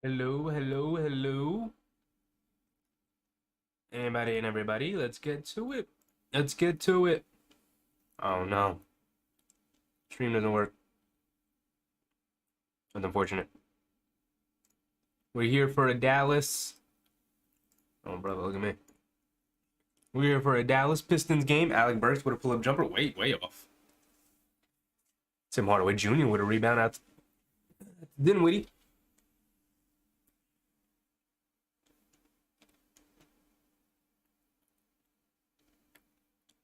Hello, hello, hello. Anybody and everybody, let's get to it. Let's get to it. Oh no. Stream doesn't work. That's unfortunate. We're here for a Dallas. Oh, brother, look at me. We're here for a Dallas Pistons game. Alec Burks with a pull-up jumper. Way off. Tim Hardaway Jr. with a rebound out. Dinwiddie.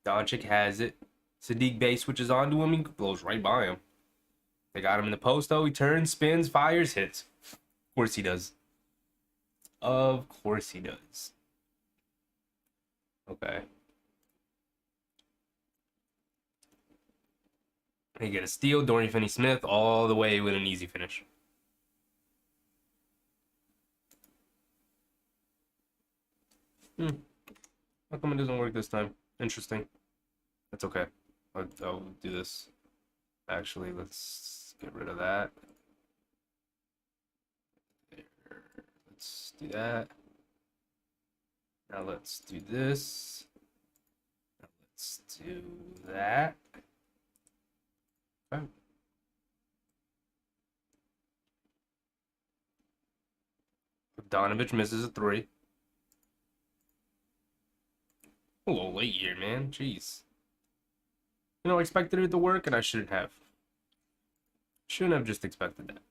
Doncic has it. Sadiq Bey switches onto him. He blows right by him. They got him in the post, though. He turns, spins, fires, hits. Of course he does. Of course he does. Okay. They get a steal. Dorian Finney-Smith all the way with an easy finish. How come it doesn't work this time? Interesting. That's okay. I'll do this. Actually, let's get rid of that. There. Let's do that. Now let's do this. Now let's do that. Okay. Doncic misses a three. A little late here, man. Jeez. I expected it to work, and I shouldn't have. Shouldn't have just expected that.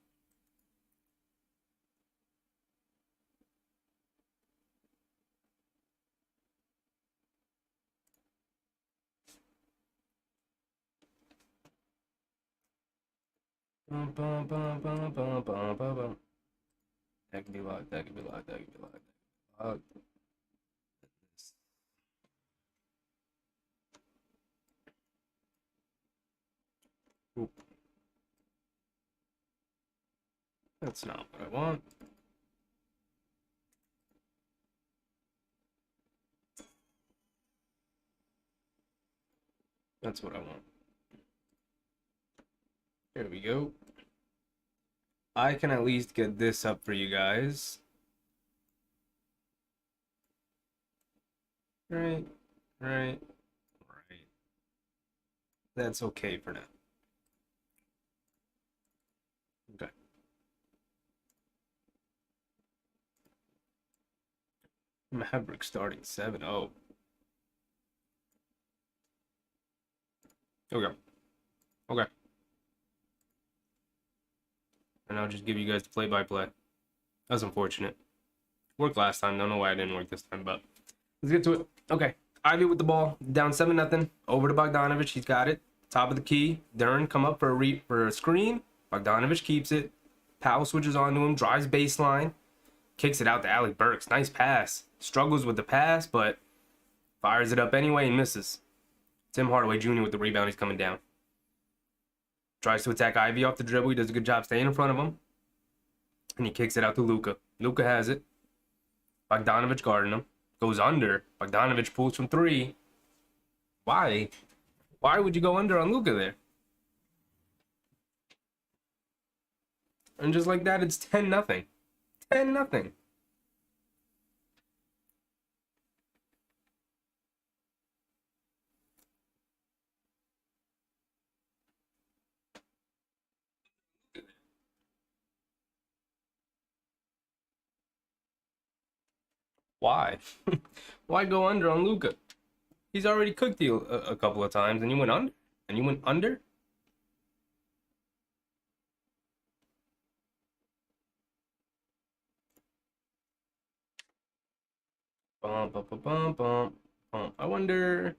That can be locked. That can be locked. That can be locked. Oop. That's not what I want. That's what I want. There we go. I can at least get this up for you guys. Right. That's okay for now. Okay. Mavericks starting 7-0. Okay. And I'll just give you guys the play-by-play. That's unfortunate. Worked last time. Don't know why it didn't work this time, but let's get to it. Okay. Ivy with the ball. Down 7-0. Over to Bogdanovich. He's got it. Top of the key. Duren come up for a screen. Bogdanovich keeps it. Powell switches onto him. Drives baseline. Kicks it out to Alec Burks. Nice pass. Struggles with the pass, but fires it up anyway and misses. Tim Hardaway Jr. with the rebound. He's coming down. Tries to attack Ivy off the dribble. He does a good job staying in front of him. And he kicks it out to Luka. Luka has it. Bogdanovich guarding him. Goes under. Bogdanovich pulls from three. Why? Why would you go under on Luka there? And just like that, it's 10-0. 10-0. Why? Why go under on Luka? He's already cooked you a couple of times, and you went under. And you went under. Bump. I wonder.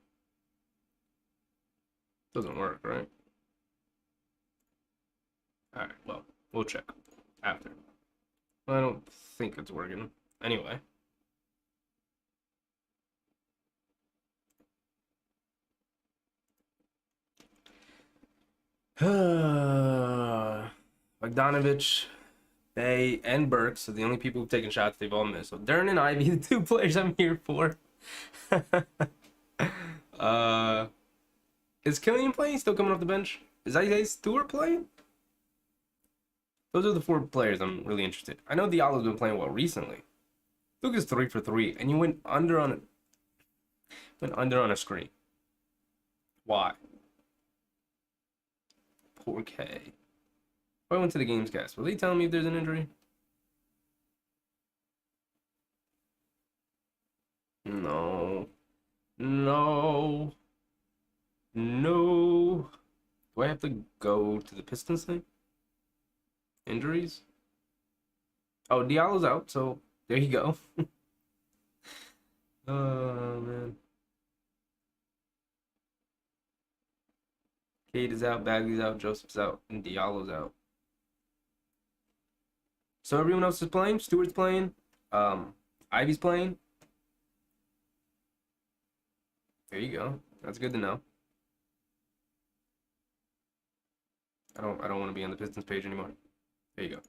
Doesn't work, right? All right. Well, we'll check after. I don't think it's working. Anyway. Bogdanovich, Bey, and Burks are the only people who've taken shots. They've all missed. So Duren and Ivy, the two players I'm here for. Is Killian playing? Still coming off the bench? Is Isaiah Stewart playing? Those are the 4 players I'm really interested. I know Diallo's been playing well recently. Luka's 3 for 3, and you went under on a screen. Why? Poor K. I went to the games cast. Will they tell me if there's an injury? No. No. No. Do I have to go to the Pistons thing? Injuries? Oh, Diallo's out, so there you go. Oh, man. Cade is out, Bagley's out, Joseph's out, and Diallo's out. So everyone else is playing. Stewart's playing. Ivy's playing. There you go. That's good to know. I don't want to be on the Pistons page anymore. There you go.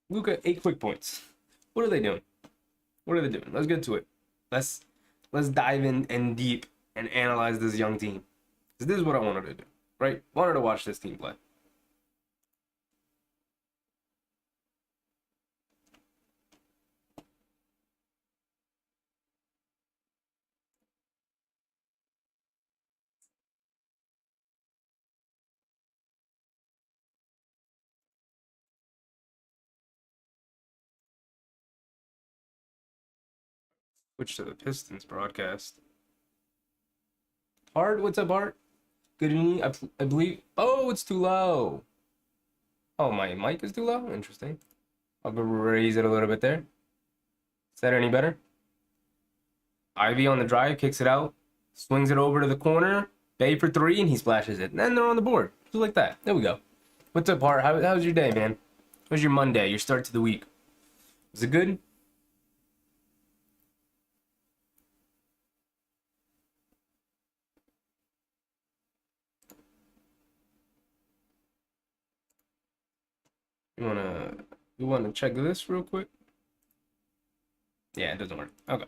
Luka, 8 quick points. What are they doing? What are they doing? Let's get to it. Let's dive in deep and analyze this young team. Because this is what I wanted to do, right? Wanted to watch this team play. Switch to the Pistons broadcast. Hard, what's up, Art? Good evening. I believe. Oh, it's too low. Oh, my mic is too low? Interesting. I'll raise it a little bit there. Is that any better? Ivy on the drive, kicks it out, swings it over to the corner, Bay for 3, and he splashes it. And then they're on the board. Just like that. There we go. What's up, Art? How's your day, man? How's your Monday, your start to the week? Was it good? You wanna check this real quick? Yeah, it doesn't work. Okay.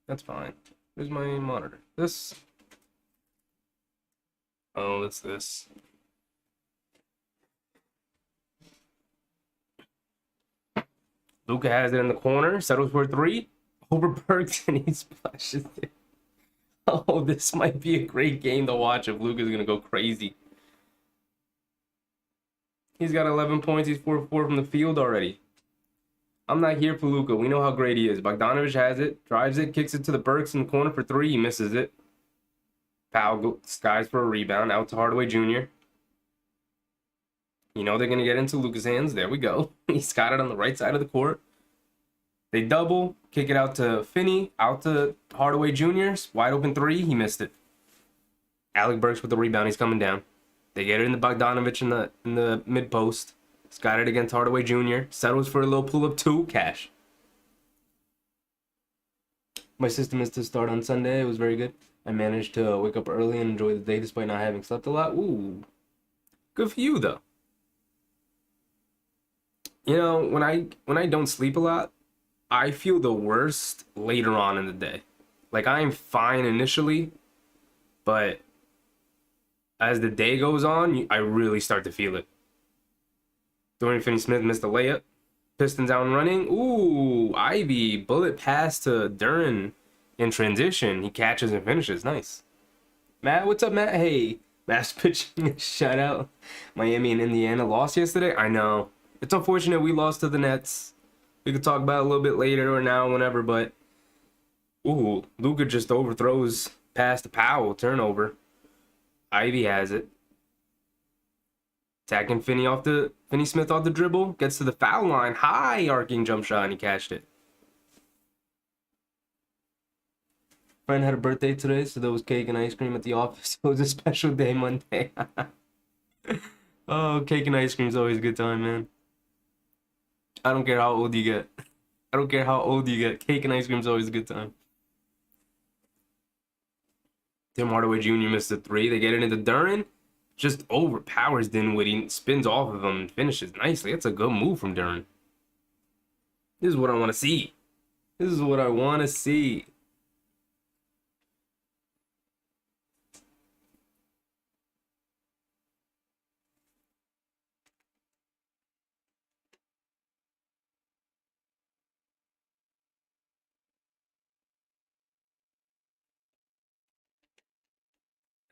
That's fine. Where's my monitor? This. Oh, it's this. Luka has it in the corner, settles for 3, over Burks, and he splashes it. Oh, this might be a great game to watch if Luka's gonna go crazy. He's got 11 points. He's 4 for 4 from the field already. I'm not here for Luka. We know how great he is. Bogdanovich has it, drives it, kicks it to the Burks in the corner for 3. He misses it. Powell skies for a rebound, out to Hardaway Jr. You know they're going to get into Luka's hands. There we go. He's got it on the right side of the court. They double, kick it out to Finney, out to Hardaway Jr. Wide open 3. He missed it. Alec Burks with the rebound. He's coming down. They get it in the Bogdanovich in the mid post. He's got it against Hardaway Jr. Settles for a little pull up 2. Cash. My system is to start on Sunday. It was very good. I managed to wake up early and enjoy the day despite not having slept a lot. Ooh. Good for you, though. You know, when I don't sleep a lot, I feel the worst later on in the day. Like, I'm fine initially, but as the day goes on, I really start to feel it. Dorian Finney-Smith missed a layup. Pistons out and running. Ooh, Ivy. Bullet pass to Duren in transition. He catches and finishes. Nice. Matt, what's up, Matt? Hey, Matt's pitching a shutout. Miami and Indiana lost yesterday. I know. It's unfortunate we lost to the Nets. We could talk about it a little bit later or now, whenever, but ooh, Luka just overthrows past the Powell. Turnover. Ivy has it. Attacking Finney-Smith off the dribble. Gets to the foul line. High arcing jump shot, and he cashed it. Friend had a birthday today, so there was cake and ice cream at the office. It was a special day Monday. Oh, cake and ice cream is always a good time, man. I don't care how old you get. I don't care how old you get. Cake and ice cream is always a good time. Tim Hardaway Jr. missed a 3. They get it into Duren. Just overpowers Dinwiddie, spins off of him, and finishes nicely. That's a good move from Duren. This is what I want to see. This is what I want to see.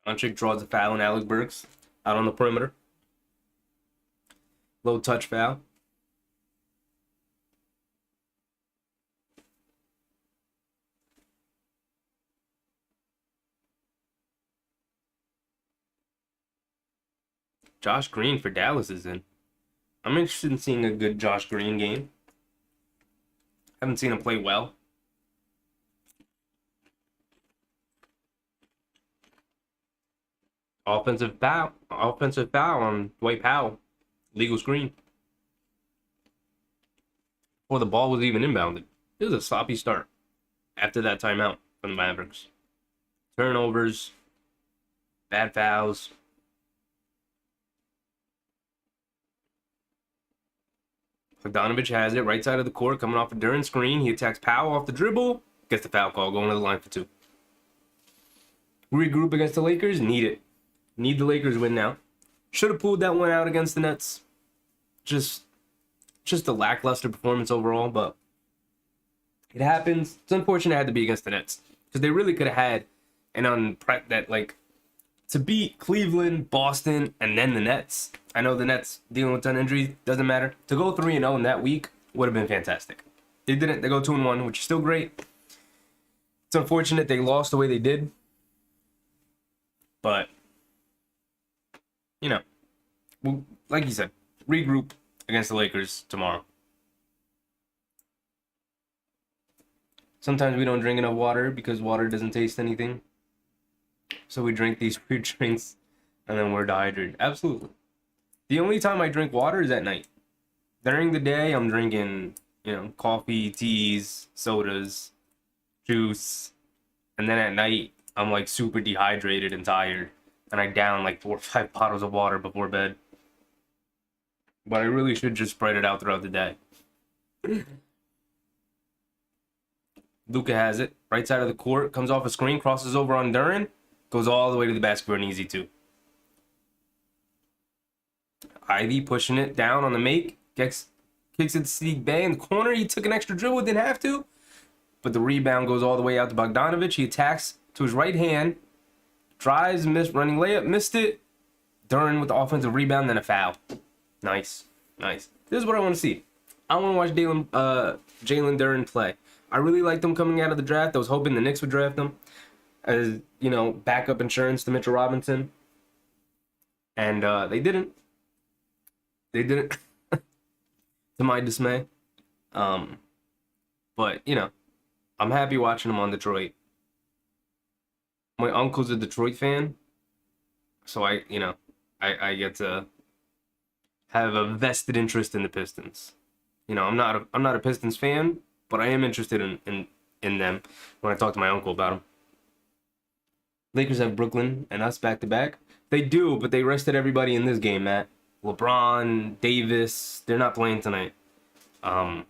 Doncic draws a foul, and Alec Burks out on the perimeter. Low touch foul. Josh Green for Dallas is in. I'm interested in seeing a good Josh Green game. Haven't seen him play well. Offensive foul on Dwight Powell. Legal screen. Before the ball was even inbounded. It was a sloppy start after that timeout from the Mavericks. Turnovers, bad fouls. Bogdanovich has it, right side of the court, coming off a Duren screen. He attacks Powell off the dribble, gets the foul call, going to the line for 2. Regroup against the Lakers, need it. Need the Lakers win now. Should have pulled that one out against the Nets. Just a lackluster performance overall, but it happens. It's unfortunate it had to be against the Nets because they really could have had to beat Cleveland, Boston, and then the Nets. I know the Nets dealing with ton injuries, doesn't matter. To go 3-0 in that week would have been fantastic. They didn't. They go 2-1, which is still great. It's unfortunate they lost the way they did, but like you said, regroup against the Lakers tomorrow. Sometimes we don't drink enough water because water doesn't taste anything. So we drink these weird drinks and then we're dehydrated. Absolutely. The only time I drink water is at night. During the day, I'm drinking, coffee, teas, sodas, juice. And then at night, I'm like super dehydrated and tired. And I down like 4 or 5 bottles of water before bed. But I really should just spread it out throughout the day. Luka has it. Right side of the court. Comes off a screen. Crosses over on Duren. Goes all the way to the basket for an easy 2. Ivy pushing it down on the make. Kicks it to Sadiq Bey in the corner. He took an extra dribble. Didn't have to. But the rebound goes all the way out to Bogdanovich. He attacks to his right hand. Drives, missed, running layup. Missed it. Duren with the offensive rebound. Then a foul. Nice. This is what I want to see. I want to watch Jalen Duren play. I really liked him coming out of the draft. I was hoping the Knicks would draft him as, backup insurance to Mitchell Robinson. And they didn't. They didn't, to my dismay. But, I'm happy watching him on Detroit. My uncle's a Detroit fan. So I get to have a vested interest in the Pistons. I'm not a Pistons fan, but I am interested in them when I talk to my uncle about them. Lakers have Brooklyn and us back to back. They do, but they rested everybody in this game, Matt. LeBron, Davis, they're not playing tonight. They're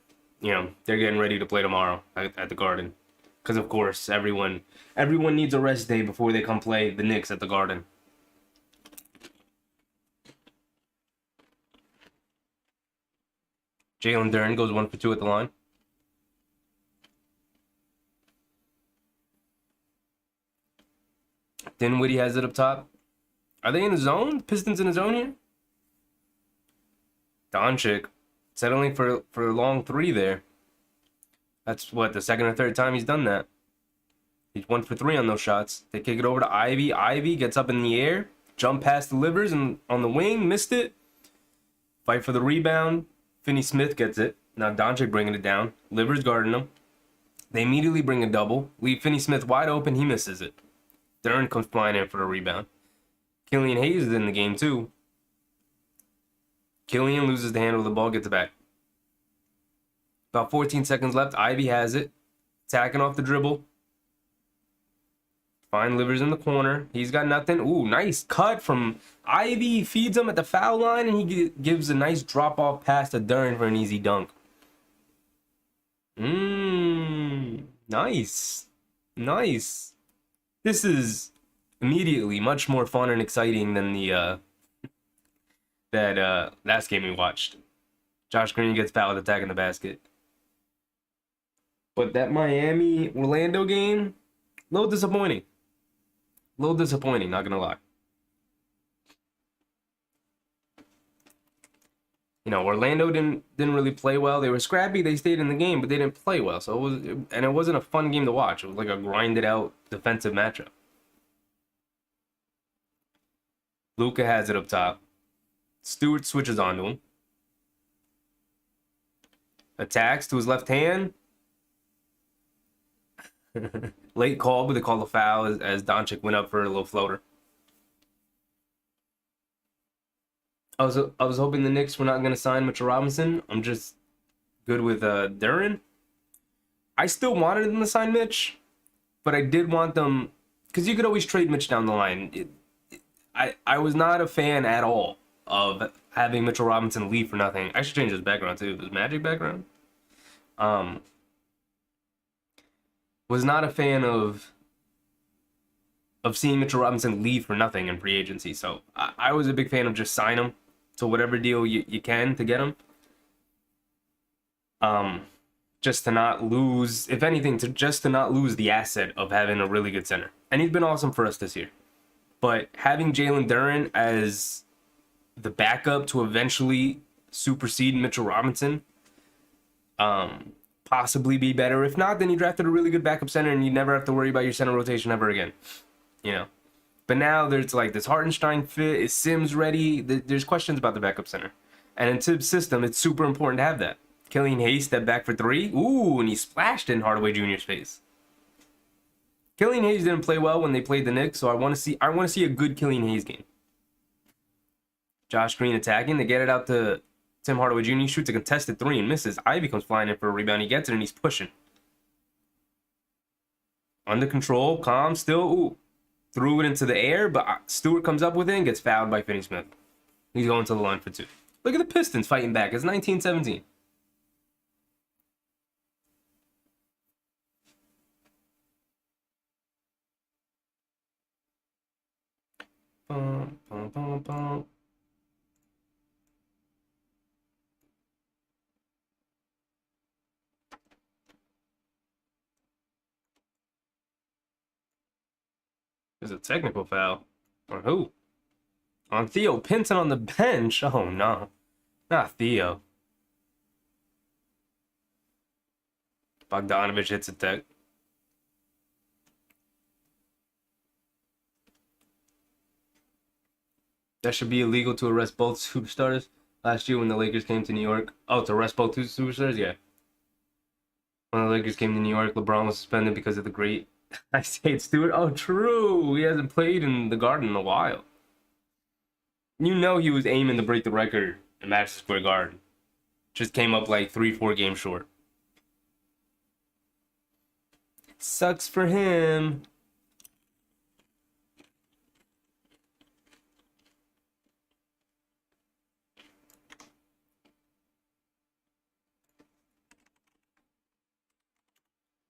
getting ready to play tomorrow at the Garden. Because of course, everyone needs a rest day before they come play the Knicks at the Garden. Jalen Duren goes 1 for 2 at the line. Dinwiddie has it up top. Are they in the zone? Pistons in the zone here? Doncic settling for a long 3 there. That's the second or third time he's done that. He's 1 for 3 on those shots. They kick it over to Ivy. Ivy gets up in the air. Jump past the Livers and on the wing. Missed it. Fight for the rebound. Finney Smith gets it. Now Doncic bringing it down. Livers guarding him. They immediately bring a double. Leave Finney Smith wide open. He misses it. Duren comes flying in for the rebound. Killian Hayes is in the game too. Killian loses the handle of the ball, gets it back. About 14 seconds left. Ivy has it. Attacking off the dribble. Fine, Livers in the corner. He's got nothing. Ooh, nice cut from Ivy. Feeds him at the foul line, and he gives a nice drop-off pass to Duren for an easy dunk. Nice. This is immediately much more fun and exciting than the last game we watched. Josh Green gets fouled attacking the basket. But that Miami-Orlando game, a little disappointing. A little disappointing, not gonna lie. You know, Orlando didn't really play well. They were scrappy. They stayed in the game, but they didn't play well. So it wasn't a fun game to watch. It was like a grinded out defensive matchup. Luka has it up top. Stewart switches onto him. Attacks to his left hand. Late call, but they call the foul as Doncic went up for a little floater. I was hoping the Knicks were not going to sign Mitchell Robinson. I'm just good with Duren. I still wanted them to sign Mitch, but I did want them because you could always trade Mitch down the line. I was not a fan at all of having Mitchell Robinson leave for nothing. I should change his background too. His Magic background. Was not a fan of seeing Mitchell Robinson leave for nothing in free agency. So I was a big fan of just sign him to whatever deal you can to get him. Just to not lose, if anything, to not lose the asset of having a really good center. And he's been awesome for us this year. But having Jalen Duren as the backup to eventually supersede Mitchell Robinson, possibly be better. If not, then you drafted a really good backup center and you never have to worry about your center rotation ever again. You know. But now there's like this Hartenstein fit. Is Sims ready? There's questions about the backup center. And in Tibbs' system, it's super important to have that. Killian Hayes stepped back for three. Ooh, and he splashed in Hardaway Jr.'s face. Killian Hayes didn't play well when they played the Knicks, so I want to see a good Killian Hayes game. Josh Green attacking. They get it out to Tim Hardaway Jr. He shoots a contested three and misses. Ivy comes flying in for a rebound. He gets it and he's pushing. Under control, calm, still. Ooh. Threw it into the air, but Stewart comes up with it and gets fouled by Finney Smith. He's going to the line for two. Look at the Pistons fighting back. It's 19-17. Bum, bum, bum, bum. There's a technical foul. On who? On Theo Pinson on the bench. Oh, no. Not Theo. Bogdanovich hits a tech. That should be illegal to arrest both superstars. Last year when the Lakers came to New York. Oh, to arrest both two superstars? Yeah. When the Lakers came to New York, LeBron was suspended because of the great Isaiah Stewart. Oh, true. He hasn't played in the Garden in a while. You know he was aiming to break the record in Madison Square Garden. Just came up like 3-4 games short. Sucks for him.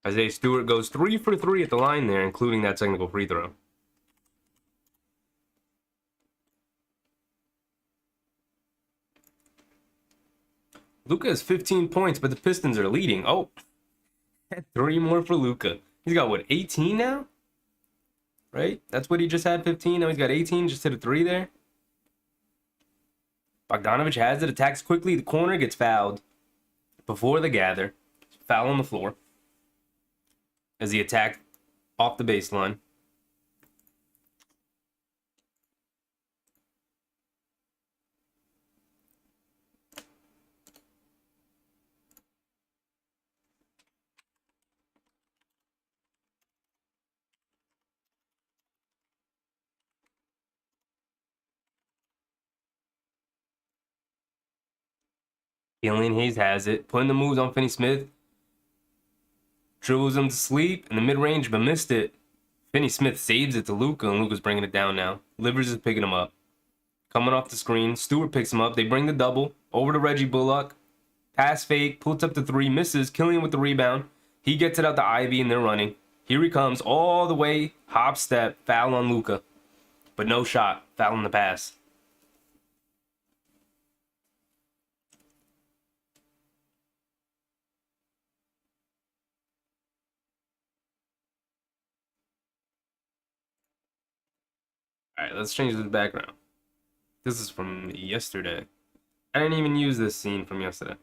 Isaiah Stewart goes 3 for 3 at the line there, including that technical free throw. Luka has 15 points, but the Pistons are leading. Oh, 3 more for Luka. He's got, what, 18 now? Right? That's what he just had, 15. Now he's got 18, just hit a 3 there. Bogdanovich has it, attacks quickly. The corner gets fouled before the gather. Foul on the floor as he attacked off the baseline. Killian Hayes has it, putting the moves on Finney Smith. Dribbles him to sleep in the mid-range, but missed it. Finney Smith saves it to Luka, and Luka's bringing it down now. Livers is picking him up. Coming off the screen, Stewart picks him up. They bring the double over to Reggie Bullock. Pass fake, pulls up the 3, misses. Killian with the rebound. He gets it out to Ivy, and they're running. Here he comes, all the way, hop step, foul on Luka. But no shot, foul on the pass. Alright, let's change this background. This is from yesterday. I didn't even use this scene from yesterday.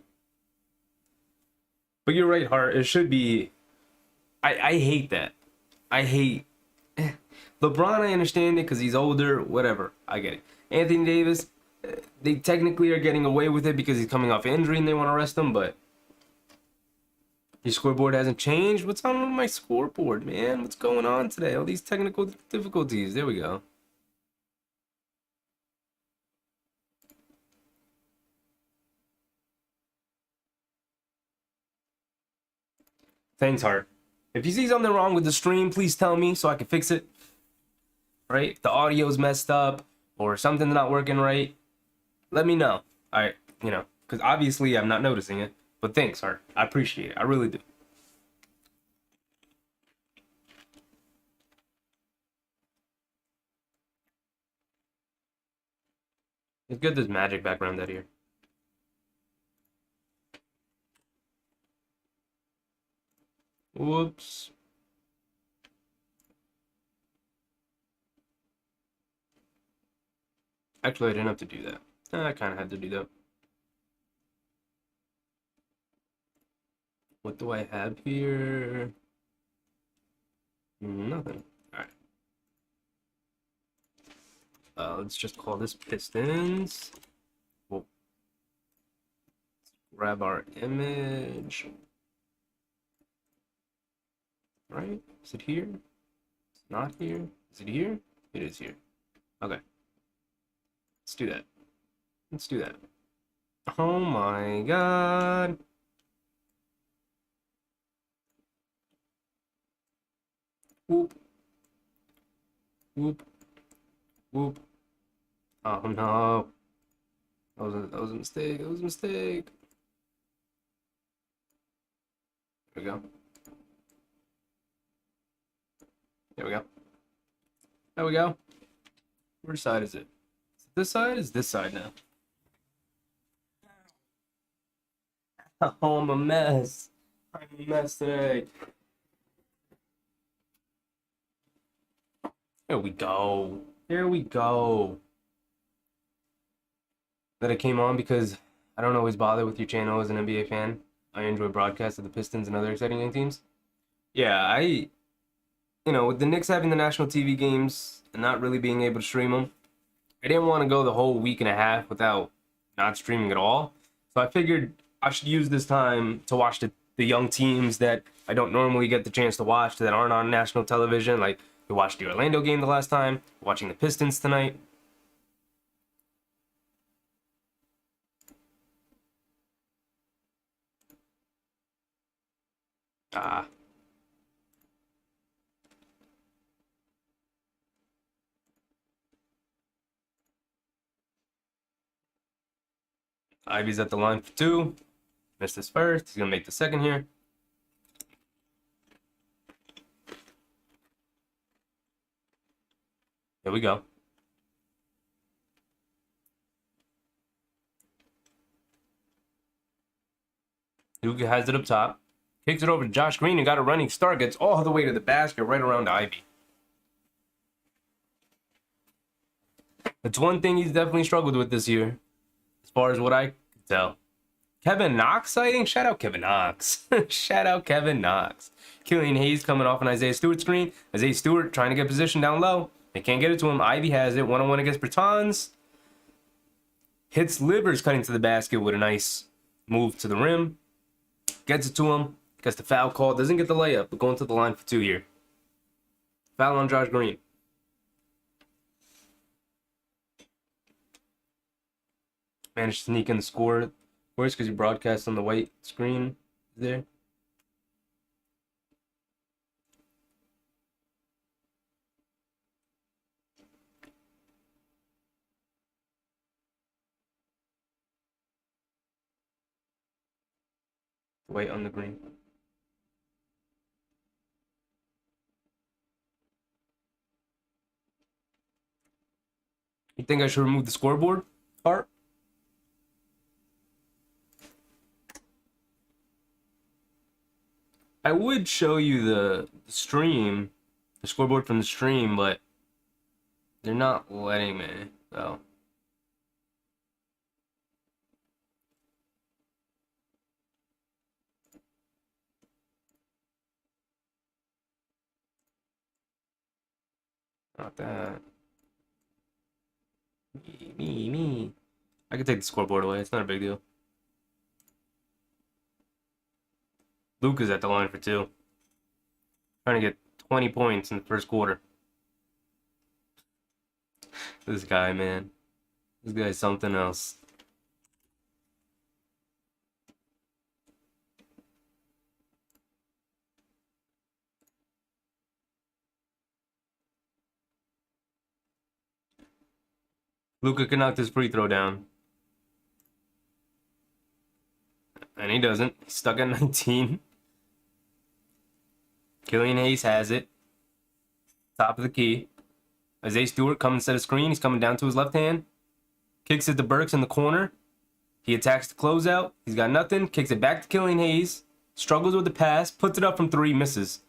But you're right, Hart. It should be. I hate that. I hate. LeBron, I understand it because he's older, whatever. I get it. Anthony Davis, they technically are getting away with it because he's coming off injury and they want to rest him, but your scoreboard hasn't changed? What's on my scoreboard, man? What's going on today? All these technical difficulties. There we go. Thanks, Hart. If you see something wrong with the stream, please tell me so I can fix it. Right? If the audio's messed up or something's not working right, let me know. Alright, because obviously I'm not noticing it. But thanks, Hart. I appreciate it. I really do. Let's get this magic background out here. Whoops. Actually, I didn't have to do that. I kind of had to do that. What do I have here? Nothing. All right. Let's just call this Pistons. We'll grab our image. Right? Is it here? It's not here. Is it here? It is here. Okay. Let's do that. Let's do that. Oh my god. Whoop. Whoop. Whoop. Oh no. That was a mistake. That was a mistake. There we go. There we go. There we go. Which side is it? Is it this side? Is this side now? Oh, I'm a mess. I'm a mess today. There we go. There we go. That I came on because I don't always bother with your channel as an NBA fan. I enjoy broadcasts of the Pistons and other exciting young teams. Yeah, with the Knicks having the national TV games and not really being able to stream them, I didn't want to go the whole week and a half without not streaming at all. So I figured I should use this time to watch the young teams that I don't normally get the chance to watch that aren't on national television. Like, we watched the Orlando game the last time, watching the Pistons tonight. Ivy's at the line for two. Missed his first. He's going to make the second here. Here we go. Duke has it up top. Kicks it over to Josh Green and got a running start. Gets all the way to the basket right around Ivy. That's one thing he's definitely struggled with this year, as far as what I can tell. Kevin Knox sighting? Shout out Kevin Knox. Shout out Kevin Knox. Killian Hayes coming off an Isaiah Stewart screen. Isaiah Stewart trying to get position down low. They can't get it to him. Ivy has it. One-on-one against Bertans. Hits Livers cutting to the basket with a nice move to the rim. Gets it to him. Gets the foul call. Doesn't get the layup, but going to the line for two here. Foul on Josh Green. Managed to sneak in the score. Of course, because you broadcast on the white screen there. White on the green. You think I should remove the scoreboard part? I would show you the stream, the scoreboard from the stream, but They're not letting me, though. Not that. Me. I can take the scoreboard away. It's not a big deal. Luka's at the line for 2. Trying to get 20 points in the first quarter. This guy, man. This guy's something else. Luka can knock this free throw down. And he doesn't. He's stuck at 19. Killian Hayes has it. Top of the key. Isaiah Stewart coming to set a screen. He's coming down to his left hand. Kicks it to Burks in the corner. He attacks the closeout. He's got nothing. Kicks it back to Killian Hayes. Struggles with the pass. Puts it up from 3. Misses.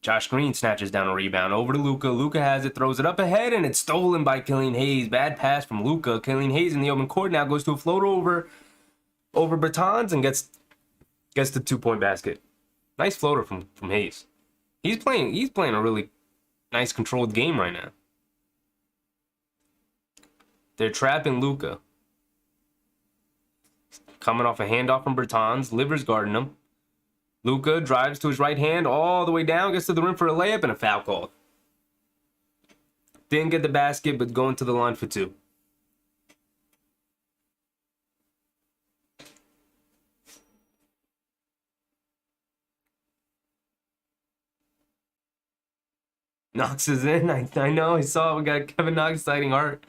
Josh Green snatches down a rebound. Over to Luka. Luka has it. Throws it up ahead. And it's stolen by Killian Hayes. Bad pass from Luka. Killian Hayes in the open court now goes to a floater over Bertans and gets the 2-point basket. Nice floater from Hayes. He's playing a really nice controlled game right now. They're trapping Luka. Coming off a handoff from Bertans. Livers guarding him. Luka drives to his right hand all the way down. Gets to the rim for a layup and a foul call. Didn't get the basket, but going to the line for 2. Knox is in. I know. I saw it. We got a Kevin Knox sighting, Art.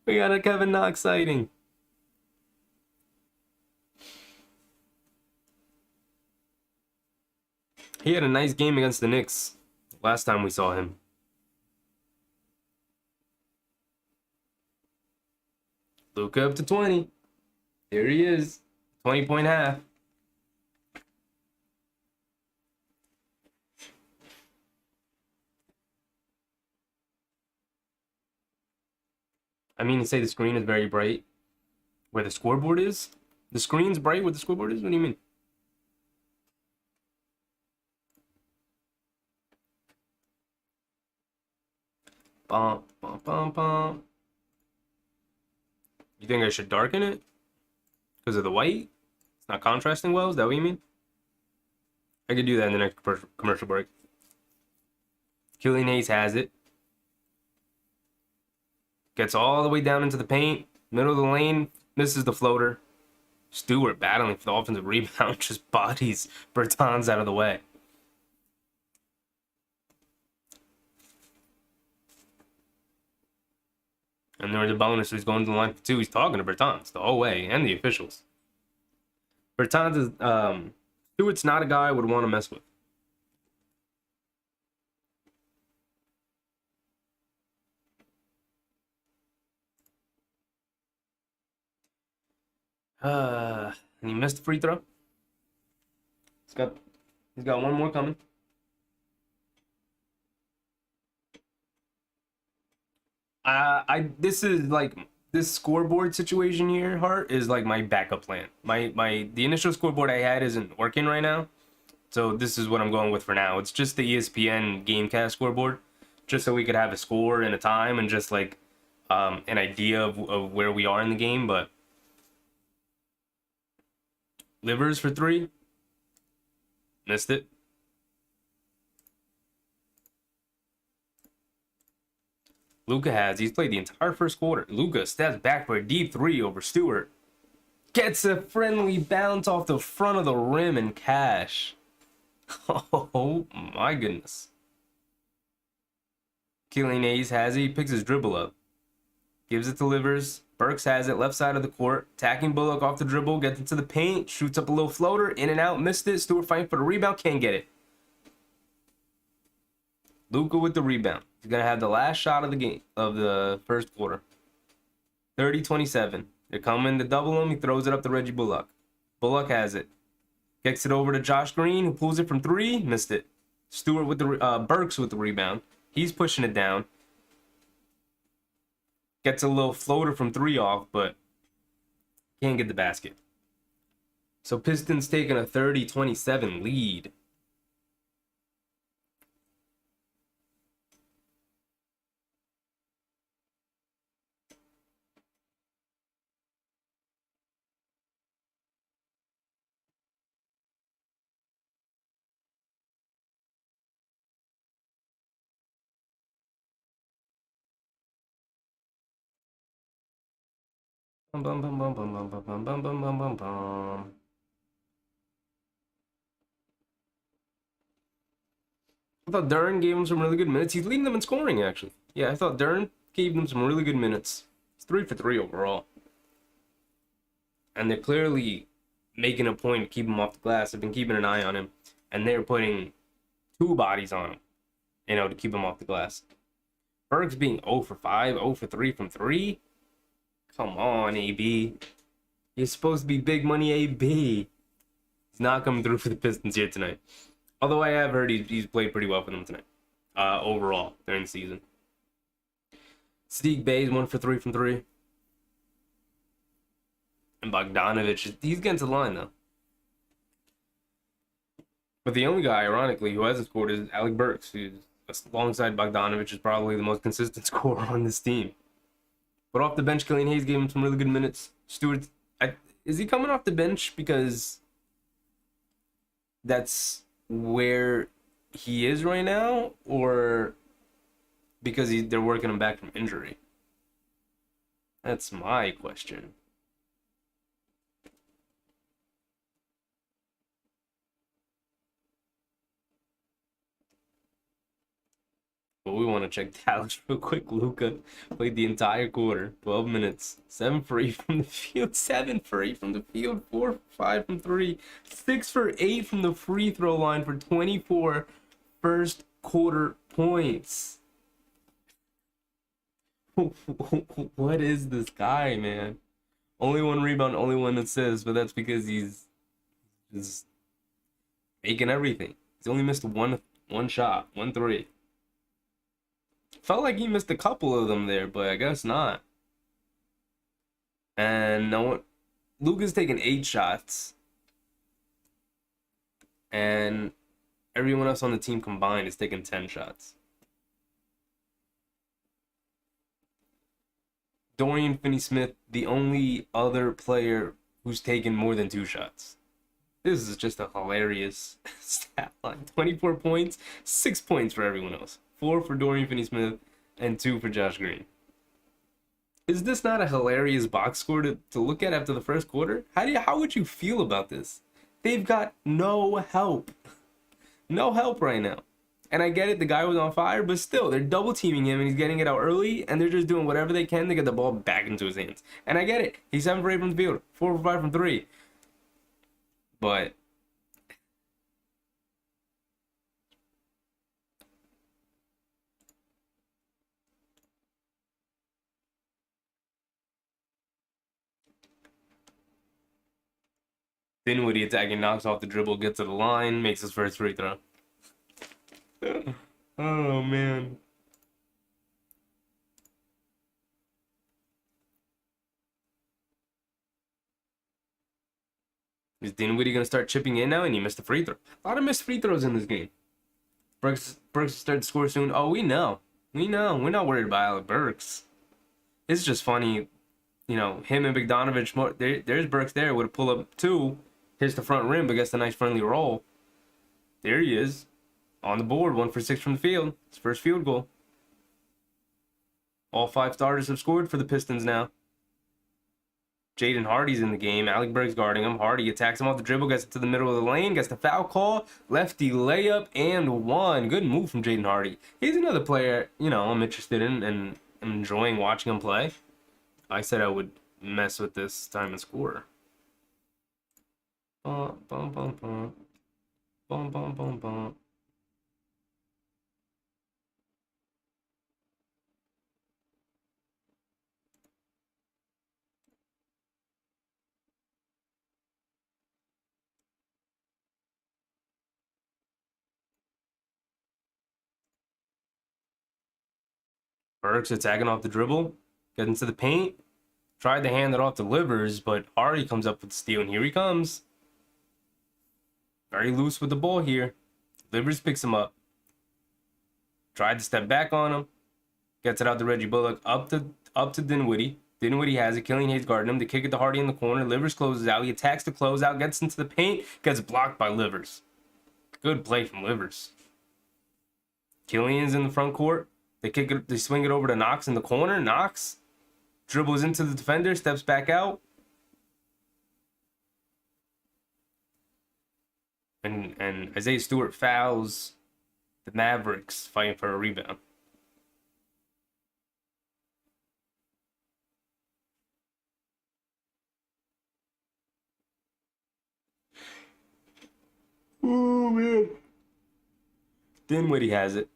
We got a Kevin Knox sighting. He had a nice game against the Knicks last time we saw him. Luka up to 20. There he is. 20-point half. I mean, to say the screen is very bright where the scoreboard is. The screen's bright where the scoreboard is? What do you mean? Bum, bum, bum, bum. You think I should darken it? Because of the white? It's not contrasting well? Is that what you mean? I could do that in the next commercial break. Killian Hayes has it. Gets all the way down into the paint. Middle of the lane. Misses the floater. Stewart battling for the offensive rebound. Just bodies Bertans out of the way. And there's a bonus. He's going to the line for 2. He's talking to Bertans the whole way and the officials. Bertans is Stewart's not a guy I would want to mess with. And he missed the free throw. He's got one more coming. This scoreboard situation here, Hart, is like my backup plan. The initial scoreboard I had isn't working right now, so this is what I'm going with for now. It's just the ESPN GameCast scoreboard, just so we could have a score and a time and just like an idea of where we are in the game. But Livers for 3, missed it. Luka he's played the entire first quarter. Luka steps back for a deep 3 over Stewart. Gets a friendly bounce off the front of the rim and cash. Oh my goodness. Killian Hayes has it. He picks his dribble up. Gives it to Livers. Burks has it, left side of the court. Attacking Bullock off the dribble. Gets into the paint. Shoots up a little floater. In and out. Missed it. Stewart fighting for the rebound. Can't get it. Luka with the rebound. He's going to have the last shot of the game, of the first quarter. 30-27. They're coming to double him. He throws it up to Reggie Bullock. Bullock has it. Kicks it over to Josh Green, who pulls it from 3. Missed it. Stewart with the Burks with the rebound. He's pushing it down. Gets a little floater from 3 off, but can't get the basket. So Pistons taking a 30-27 lead. Bum, bum, bum, bum, bum, bum, bum, bum, bum, bum, bum, bum. I thought Duran gave him some really good minutes. He's leading them in scoring, actually. Yeah, I thought Duran gave them some really good minutes. He's 3 for 3 overall. And they're clearly making a point to keep him off the glass. They've been keeping an eye on him. And they're putting 2 bodies on him, to keep him off the glass. Burks being 0 for 5, 0 for 3 from 3. Come on, AB. You're supposed to be big money AB. He's not coming through for the Pistons here tonight. Although I have heard he's played pretty well for them tonight. Overall, during the season. Sadiq Bey's 1 for 3 from 3. And Bogdanovich, he's getting to the line, though. But the only guy, ironically, who hasn't scored is Alec Burks, who's alongside Bogdanovich is probably the most consistent scorer on this team. But off the bench, Killian Hayes gave him some really good minutes. Stewart, is he coming off the bench because that's where he is right now, or because they're working him back from injury? That's my question. But we want to check Dallas real quick. Luka played the entire quarter, 12 minutes, 7 for 8 from the field, 7 for 8 from the field, 4 for 5 from 3, 6 for 8 from the free throw line for 24 first quarter points. What is this guy, man? Only 1 rebound, only 1 assist, but that's because he's just making everything. He's only missed one shot, 1 3. Felt like he missed a couple of them there, but I guess not. And no one, Luka's taking 8 shots. And everyone else on the team combined is taking 10 shots. Dorian Finney-Smith, the only other player who's taken more than 2 shots. This is just a hilarious stat line. 24 points, 6 points for everyone else. 4 for Dorian Finney-Smith, and 2 for Josh Green. Is this not a hilarious box score to look at after the first quarter? How would you feel about this? They've got no help. No help right now. And I get it, the guy was on fire, but still, they're double teaming him and he's getting it out early, and they're just doing whatever they can to get the ball back into his hands. And I get it. He's 7 for 8 from the field, 4 for 5 from 3. But Dinwiddie attacking, knocks off the dribble, gets to the line, makes his first free throw. Oh, man. Is Dinwiddie going to start chipping in now? And he missed a free throw. A lot of missed free throws in this game. Burks start to score soon. Oh, we know. We're not worried about Alec Burks. It's just funny, him and Bogdanovich. There's Burks there. Would have pulled up 2. Hits the front rim, but gets a nice friendly roll. There he is. On the board. 1 for 6 from the field. His first field goal. All 5 starters have scored for the Pistons now. Jaden Hardy's in the game. Alec Burks guarding him. Hardy attacks him off the dribble, gets it to the middle of the lane, gets the foul call, lefty layup, and 1. Good move from Jaden Hardy. He's another player, I'm interested in and enjoying watching him play. I said I would mess with this time and score. Bum, bum, bum, bum. Bum, bum, bum, bum. Burks attacking off the dribble. Gets into the paint. Tried to hand it off to Livers, but Hardy comes up with the steal, and here he comes. Very loose with the ball here. Livers picks him up. Tried to step back on him. Gets it out to Reggie Bullock. Up to Dinwiddie. Dinwiddie has it. Killian Hayes guarding him. They kick it to Hardy in the corner. Livers closes out. He attacks the closeout. Gets into the paint. Gets blocked by Livers. Good play from Livers. Killian's in the front court. They kick it. They swing it over to Knox in the corner. Knox dribbles into the defender. Steps back out. And Isaiah Stewart fouls the Mavericks fighting for a rebound. Oh, man. Dinwiddie has it.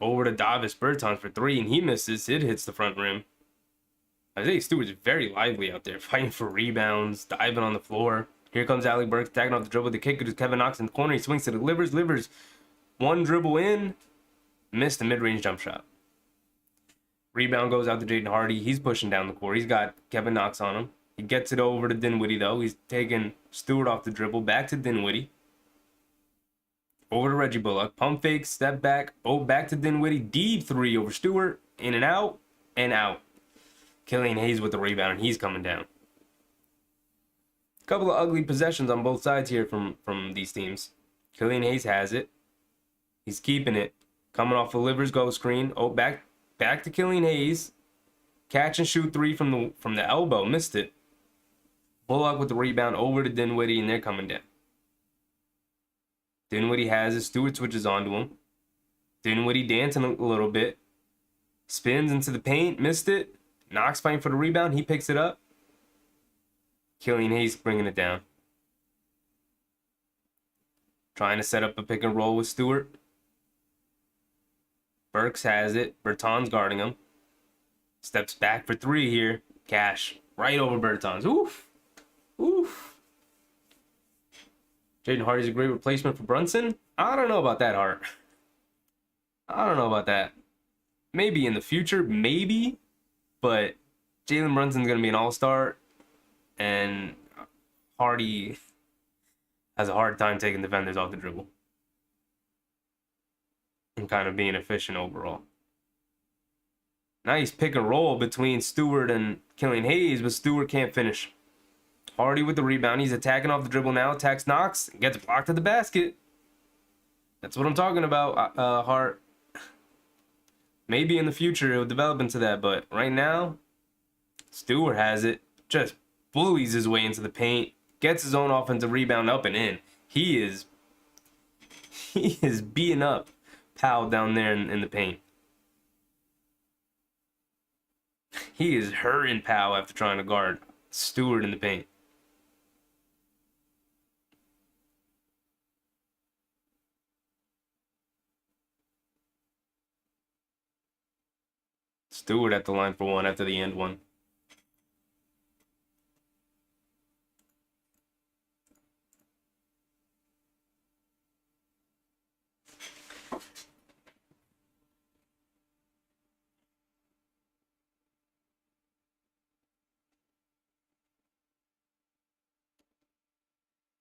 Over to Davis Bertans for three, and he misses. It hits the front rim. Isaiah Stewart's very lively out there, fighting for rebounds, diving on the floor. Here comes Alec Burks, tagging off the dribble. The kick is Kevin Knox in the corner. He swings to the Livers. Livers, one dribble in, missed a mid-range jump shot. Rebound goes out to Jaden Hardy. He's pushing down the court. He's got Kevin Knox on him. He gets it over to Dinwiddie, though. He's taking Stewart off the dribble. Back to Dinwiddie. Over to Reggie Bullock. Pump fake, step back. Oh, back to Dinwiddie. Deep three over Stewart. In and out. And out. Killian Hayes with the rebound, and he's coming down. Couple of ugly possessions on both sides here from these teams. Killian Hayes has it. He's keeping it. Coming off a Livers go screen. Oh, back to Killian Hayes. Catch and shoot three from the elbow. Missed it. Bullock with the rebound over to Dinwiddie, and they're coming down. Dinwiddie has it. Stewart switches onto him. Dinwiddie dancing a little bit. Spins into the paint. Missed it. Knox fighting for the rebound. He picks it up. Killian Hayes bringing it down. Trying to set up a pick and roll with Stewart. Burks has it. Bertans guarding him. Steps back for three here. Cash. Right over Bertans. Oof. Oof. Jaden Hardy's a great replacement for Brunson. I don't know about that, Hart. I don't know about that. Maybe in the future. Maybe. But Jalen Brunson's going to be an all-star. And Hardy has a hard time taking defenders off the dribble. And kind of being efficient overall. Nice pick and roll between Stewart and Killian Hayes, but Stewart can't finish. Hardy with the rebound. He's attacking off the dribble now. Attacks Knox. Gets blocked at the basket. That's what I'm talking about, Hart. Maybe in the future it'll develop into that, but right now, Stewart has it. Just bullies his way into the paint. Gets his own offensive rebound up and in. He is beating up Powell down there in the paint. He is hurting Powell after trying to guard Stewart in the paint. Stewart at the line for one after the end one.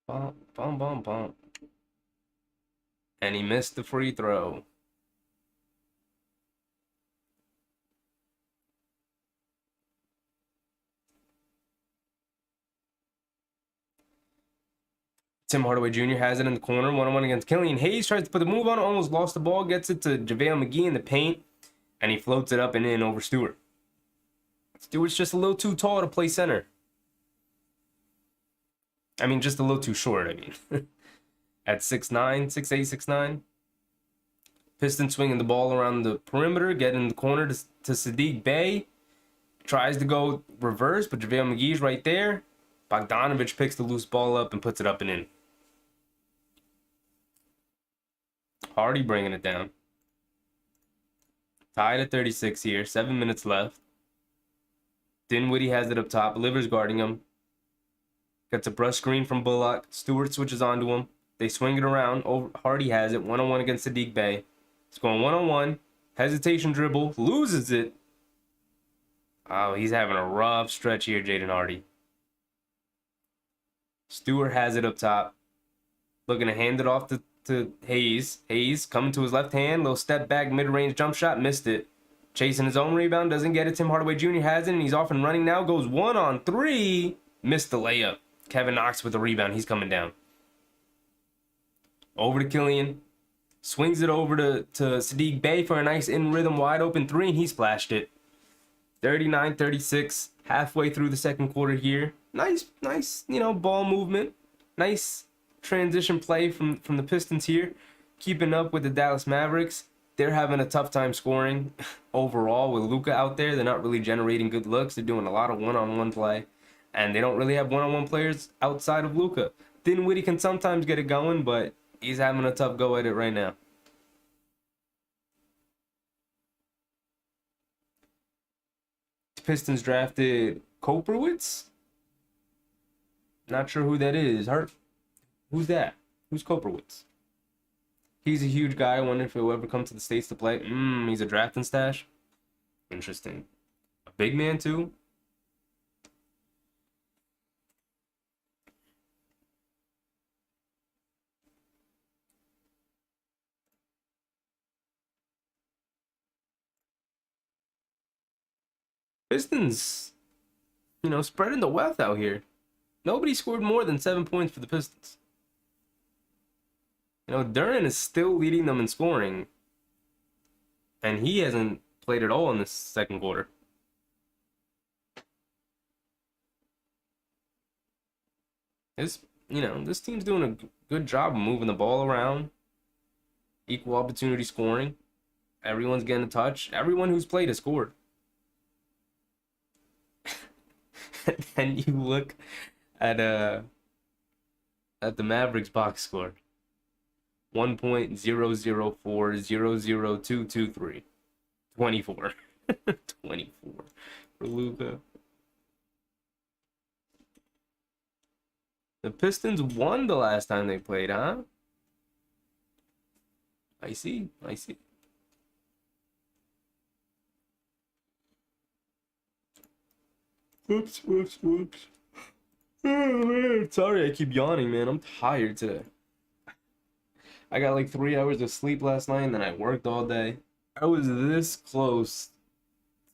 Bum, bum, bum, bum. And he missed the free throw. Tim Hardaway Jr. has it in the corner, one-on-one against Killian Hayes. Tries to put the move on, almost lost the ball. Gets it to JaVale McGee in the paint, and he floats it up and in over Stewart. Stewart's just a little too tall to play center. I mean, just a little too short, I mean. At 6'9", 6'8", 6'9". Pistons swinging the ball around the perimeter, getting in the corner to Sadiq Bey. Tries to go reverse, but JaVale McGee's right there. Bogdanovich picks the loose ball up and puts it up and in. Hardy bringing it down. Tied at 36 here. 7 minutes left. Dinwiddie has it up top. Livers guarding him. Gets a brush screen from Bullock. Stewart switches onto him. They swing it around. Hardy has it. One-on-one against Sadiq Bey. It's going one-on-one. Hesitation dribble. Loses it. Oh, he's having a rough stretch here, Jaden Hardy. Stewart has it up top. Looking to hand it off to Hayes. Hayes coming to his left hand. Little step back, mid-range jump shot. Missed it. Chasing his own rebound. Doesn't get it. Tim Hardaway Jr. has it, and he's off and running now. Goes 1-on-3. Missed the layup. Kevin Knox with the rebound. He's coming down. Over to Killian. Swings it over to Sadiq Bey for a nice in-rhythm wide open three, and he splashed it. 39-36. Halfway through the second quarter here. Nice, ball movement. Nice transition play from the Pistons here. Keeping up with the Dallas Mavericks. They're having a tough time scoring overall with Luka out there. They're not really generating good looks. They're doing a lot of one-on-one play. And they don't really have one-on-one players outside of Luka. Dinwiddie can sometimes get it going, but he's having a tough go at it right now. The Pistons drafted Koprowitz. Not sure who that is. Who's that? Who's Koprowitz? He's a huge guy. I wonder if he'll ever come to the States to play. He's a drafting stash. Interesting. A big man, too. Pistons, spreading the wealth out here. Nobody scored more than 7 points for the Pistons. Duren is still leading them in scoring. And he hasn't played at all in this second quarter. This team's doing a good job of moving the ball around. Equal opportunity scoring. Everyone's getting a touch. Everyone who's played has scored. And you look at the Mavericks box score. 1.00400223. 24. 24 for Luka. The Pistons won the last time they played, huh? I see. Whoops. Oh, man. Sorry, I keep yawning, man. I'm tired today. I got like 3 hours of sleep last night, and then I worked all day. I was this close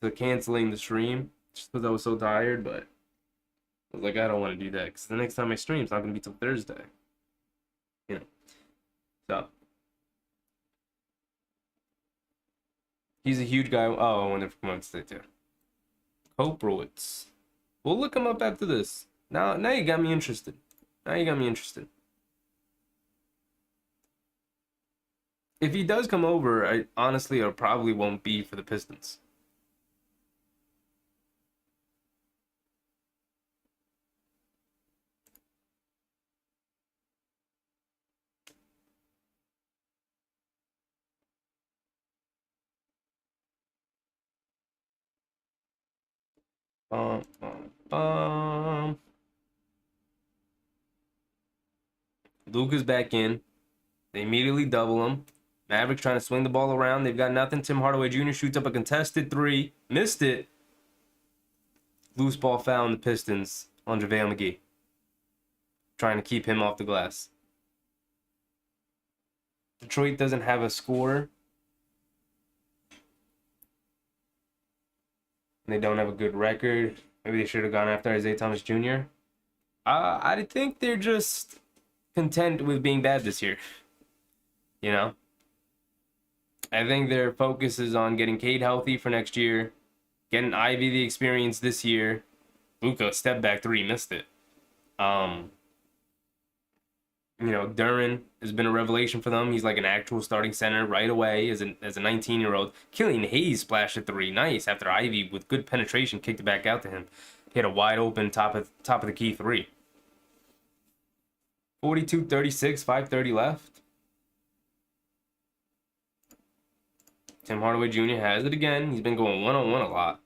to canceling the stream just because I was so tired, but I was like, I don't want to do that because the next time I stream, it's not going to be till Thursday. So. He's a huge guy. Oh, I wonder if he wants to too. Koprowitz. We'll look him up after this. Now you got me interested. If he does come over, I probably won't be for the Pistons. Luka's back in. They immediately double him. Mavericks trying to swing the ball around. They've got nothing. Tim Hardaway Jr. shoots up a contested three. Missed it. Loose ball foul in the Pistons on JaVale McGee. Trying to keep him off the glass. Detroit doesn't have a scorer. They don't have a good record. Maybe they should have gone after Isaiah Thomas Jr. I think they're just content with being bad this year. I think their focus is on getting Cade healthy for next year, getting Ivy the experience this year. Luka, step back three, missed it. Duren has been a revelation for them. He's like an actual starting center right away as a 19-year-old. Killian Hayes splashed a three, nice, after Ivy with good penetration kicked it back out to him. He had a wide open top of the key three. 42-36, 5:30 left. Tim Hardaway Jr. has it again. He's been going one-on-one a lot.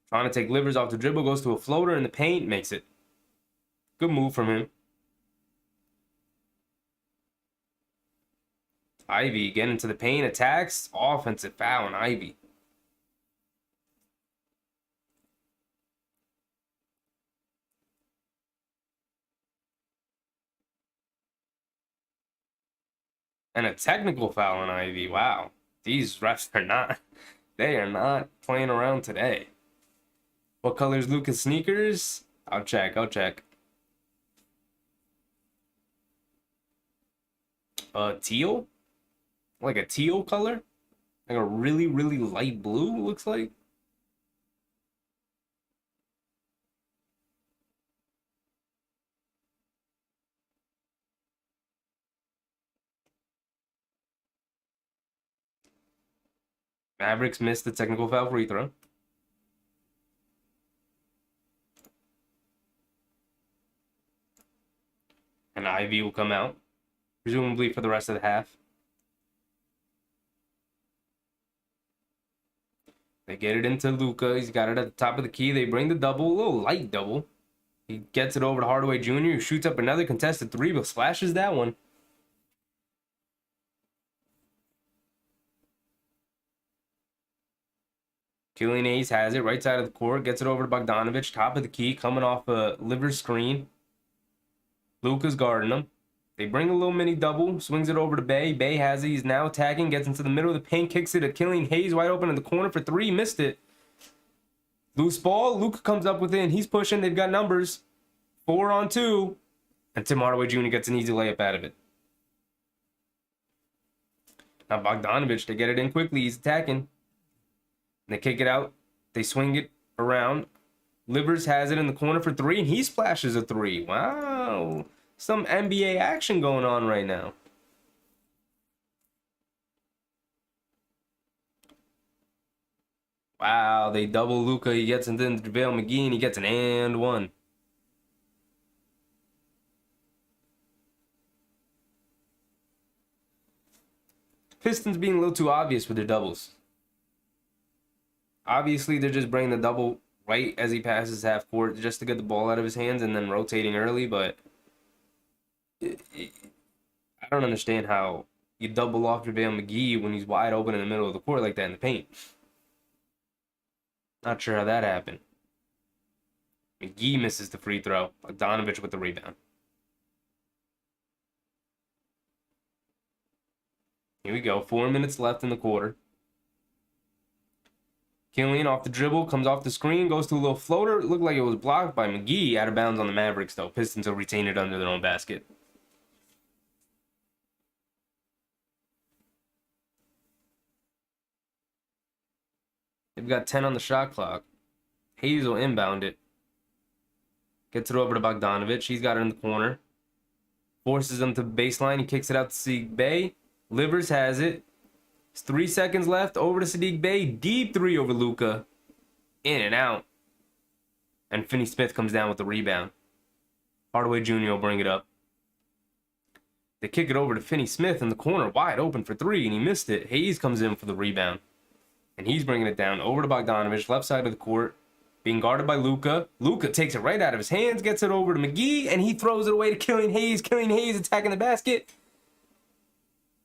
Trying to take Livers off the dribble, goes to a floater in the paint, makes it. Good move from him. Ivy getting into the paint, attacks, offensive foul on Ivy. And a technical foul on Ivy. Wow. These refs are not, they are not playing around today. What color is Luka's sneakers? I'll check. Teal? Like a teal color? Like a really, really light blue, looks like. Mavericks missed the technical foul free throw. And Ivy will come out, presumably for the rest of the half. They get it into Luka. He's got it at the top of the key. They bring the double, a little light double. He gets it over to Hardaway Jr., who shoots up another contested three, but splashes that one. Killian Hayes has it, right side of the court, gets it over to Bogdanovich, top of the key, coming off a liver screen. Luka's guarding him. They bring a little mini double, swings it over to Bay. Bay has it. He's now attacking, gets into the middle of the paint, kicks it to Killian Hayes, wide open in the corner for three, missed it. Loose ball, Luka comes up with it, and he's pushing. They've got numbers. 4-on-2. And Tim Hardaway Jr. gets an easy layup out of it. Now Bogdanovich, they get it in quickly. He's attacking. They kick it out. They swing it around. Livers has it in the corner for three, and he splashes a three. Wow. Some NBA action going on right now. Wow, they double Luka. He gets into JaVale McGee, and he gets an and one. Pistons being a little too obvious with their doubles. Obviously, they're just bringing the double right as he passes half court just to get the ball out of his hands and then rotating early, but I don't understand how you double off JaVale McGee when he's wide open in the middle of the court like that in the paint. Not sure how that happened. McGee misses the free throw. Bogdanovich with the rebound. Here we go. 4 minutes left in the quarter. Killian off the dribble, comes off the screen, goes to a little floater. It looked like it was blocked by McGee. Out of bounds on the Mavericks, though. Pistons will retain it under their own basket. They've got 10 on the shot clock. Hayes will inbound it. Gets it over to Bogdanovich. He's got it in the corner. Forces him to the baseline. He kicks it out to Sadiq Bey. Livers has it. It's 3 seconds left. Over to Sadiq Bey. Deep three over Luka. In and out. And Finney Smith comes down with the rebound. Hardaway Jr. will bring it up. They kick it over to Finney Smith in the corner. Wide open for three, and he missed it. Hayes comes in for the rebound. And he's bringing it down over to Bogdanovich, left side of the court. Being guarded by Luka. Luka takes it right out of his hands, gets it over to McGee, and he throws it away to Killian Hayes. Killian Hayes attacking the basket.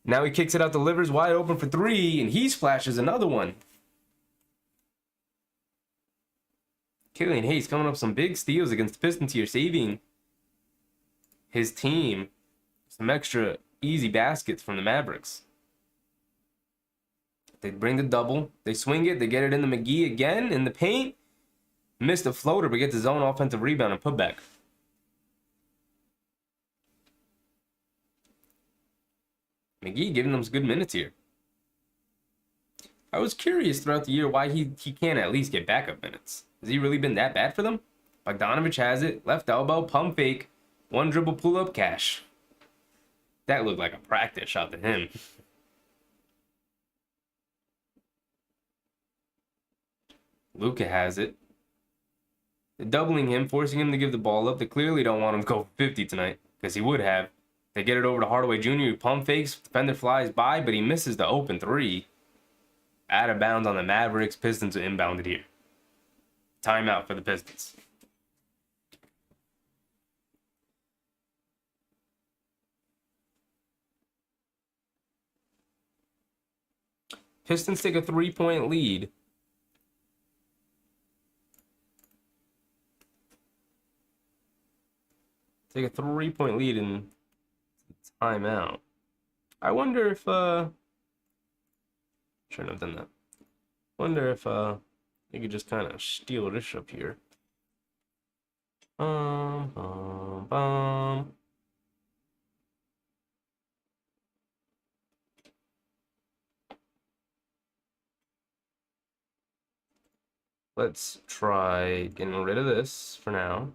Now he kicks it out to Livers, wide open for three, and he splashes another one. Killian Hayes coming up some big steals against the Pistons here, saving his team some extra easy baskets from the Mavericks. They bring the double. They swing it. They get it into McGee again in the paint. Missed a floater, but gets his own offensive rebound and putback. McGee giving them some good minutes here. I was curious throughout the year why he can't at least get backup minutes. Has he really been that bad for them? Bogdanovich has it. Left elbow, pump fake. One dribble pull up, cash. That looked like a practice shot to him. Luka has it. They're doubling him, forcing him to give the ball up. They clearly don't want him to go 50 tonight, because he would have. They get it over to Hardaway Jr., who pump fakes. Defender flies by, but he misses the open three. Out of bounds on the Mavericks. Pistons are inbounded here. Timeout for the Pistons. Pistons take a 3-point lead. Take a 3-point lead in timeout. I wonder if shouldn't have done that. Wonder if you could just kind of steal this up here. Bum, bum. Let's try getting rid of this for now.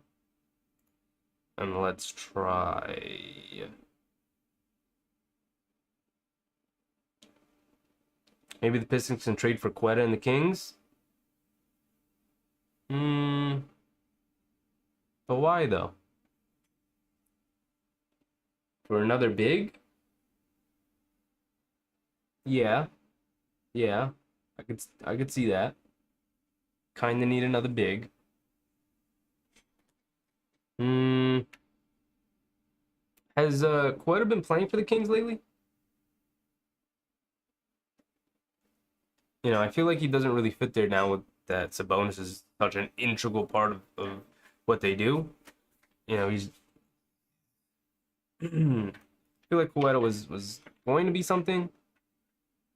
And let's try... Maybe the Pistons can trade for Quetta and the Kings? But why, though? For another big? Yeah. Yeah. I could see that. Kinda need another big. Has Quetta been playing for the Kings lately? You know, I feel like he doesn't really fit there now with that Sabonis is such an integral part of what they do. You know, he's I feel like Quetta was going to be something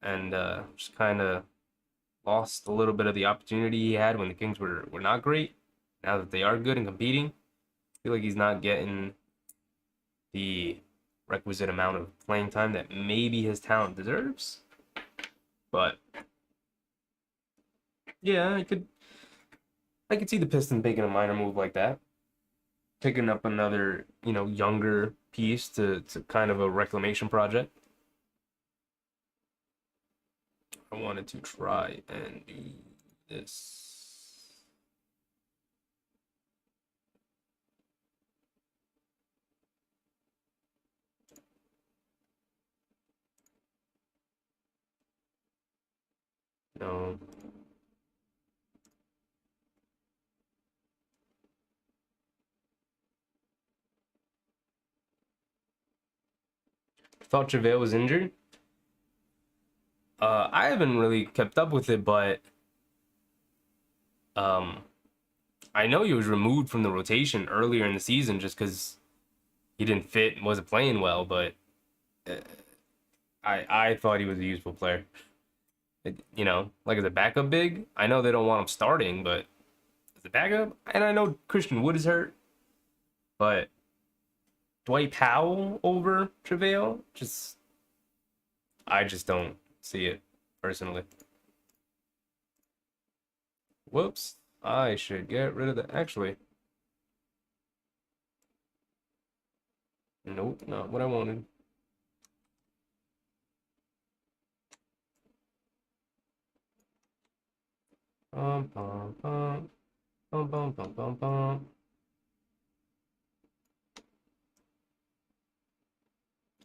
and just kind of lost a little bit of the opportunity he had when the Kings were not great. Now that they are good and competing, I feel like he's not getting the requisite amount of playing time that maybe his talent deserves. But yeah, I could see the Pistons making a minor move like that. Picking up another, younger piece to kind of a reclamation project. I wanted to try and do this. No. Thought JaVale was injured. I haven't really kept up with it, but I know he was removed from the rotation earlier in the season just because he didn't fit and wasn't playing well. But I thought he was a useful player. Like as a backup big. I know they don't want him starting, but as a backup, and I know Christian Wood is hurt, but Dwight Powell over JaVale, I just don't see it personally. Whoops. I should get rid of that. Actually, nope, not what I wanted. Bum, bum, bum. Bum, bum, bum, bum, bum.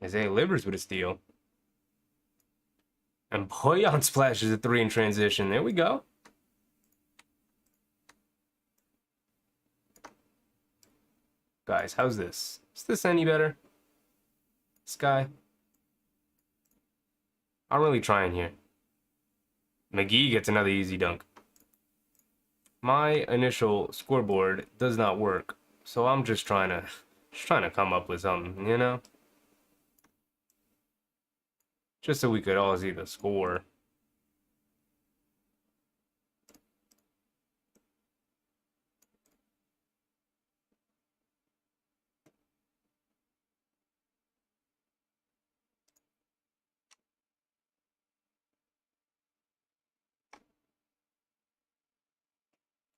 Isaiah Livers with a steal. And Boyan splashes a 3 in transition. There we go. Guys, how's this? Is this any better? Sky? I'm really trying here. McGee gets another easy dunk. My initial scoreboard does not work, so I'm just trying to come up with something, just so we could all see the score.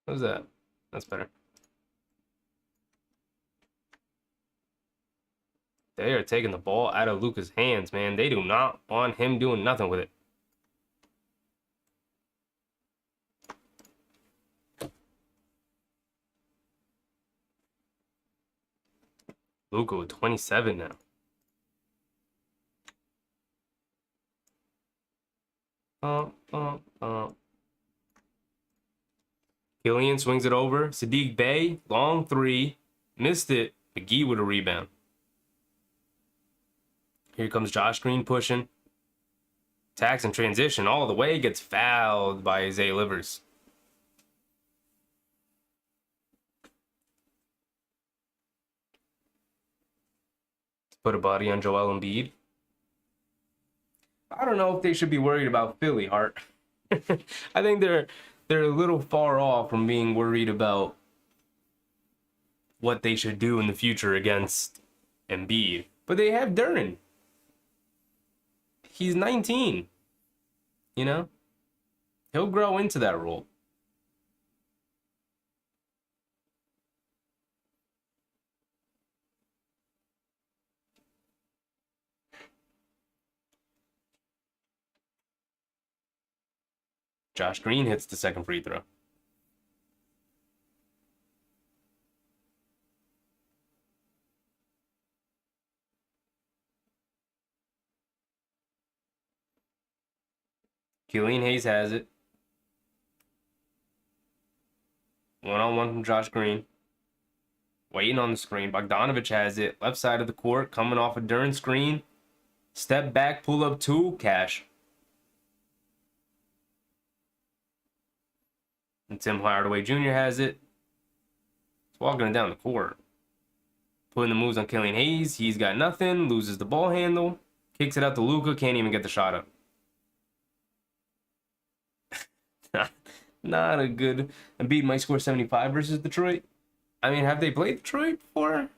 What's that? That's better. They are taking the ball out of Luka's hands, man. They do not want him doing nothing with it. Luka with 27 now. Killian swings it over. Sadiq Bey, long 3. Missed it. McGee with a rebound. Here comes Josh Green pushing. Tax and transition all the way, gets fouled by Isaiah Livers. Put a body on Joel Embiid. I don't know if they should be worried about Philly, Hart. I think they're a little far off from being worried about what they should do in the future against Embiid. But they have Duren. He's 19. You know? He'll grow into that role. Josh Green hits the second free throw. Killian Hayes has it. One-on-one from Josh Green. Waiting on the screen. Bogdanovich has it. Left side of the court. Coming off a Duren screen. Step back. Pull up two. Cash. And Tim Hardaway Jr. has it. He's walking it down the court. Putting the moves on Killian Hayes. He's got nothing. Loses the ball handle. Kicks it out to Luka. Can't even get the shot up. Not a good. Embiid might score 75 versus Detroit. I mean, have they played Detroit before?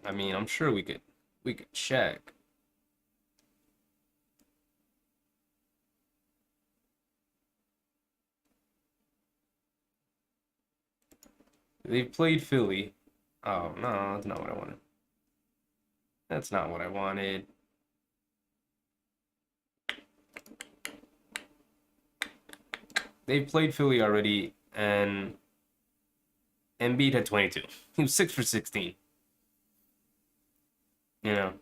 I mean, I'm sure we could check. They've played Philly. Oh, no, that's not what I wanted. That's not what I wanted. They've played Philly already, and Embiid had 22. He was 6 for 16. You know.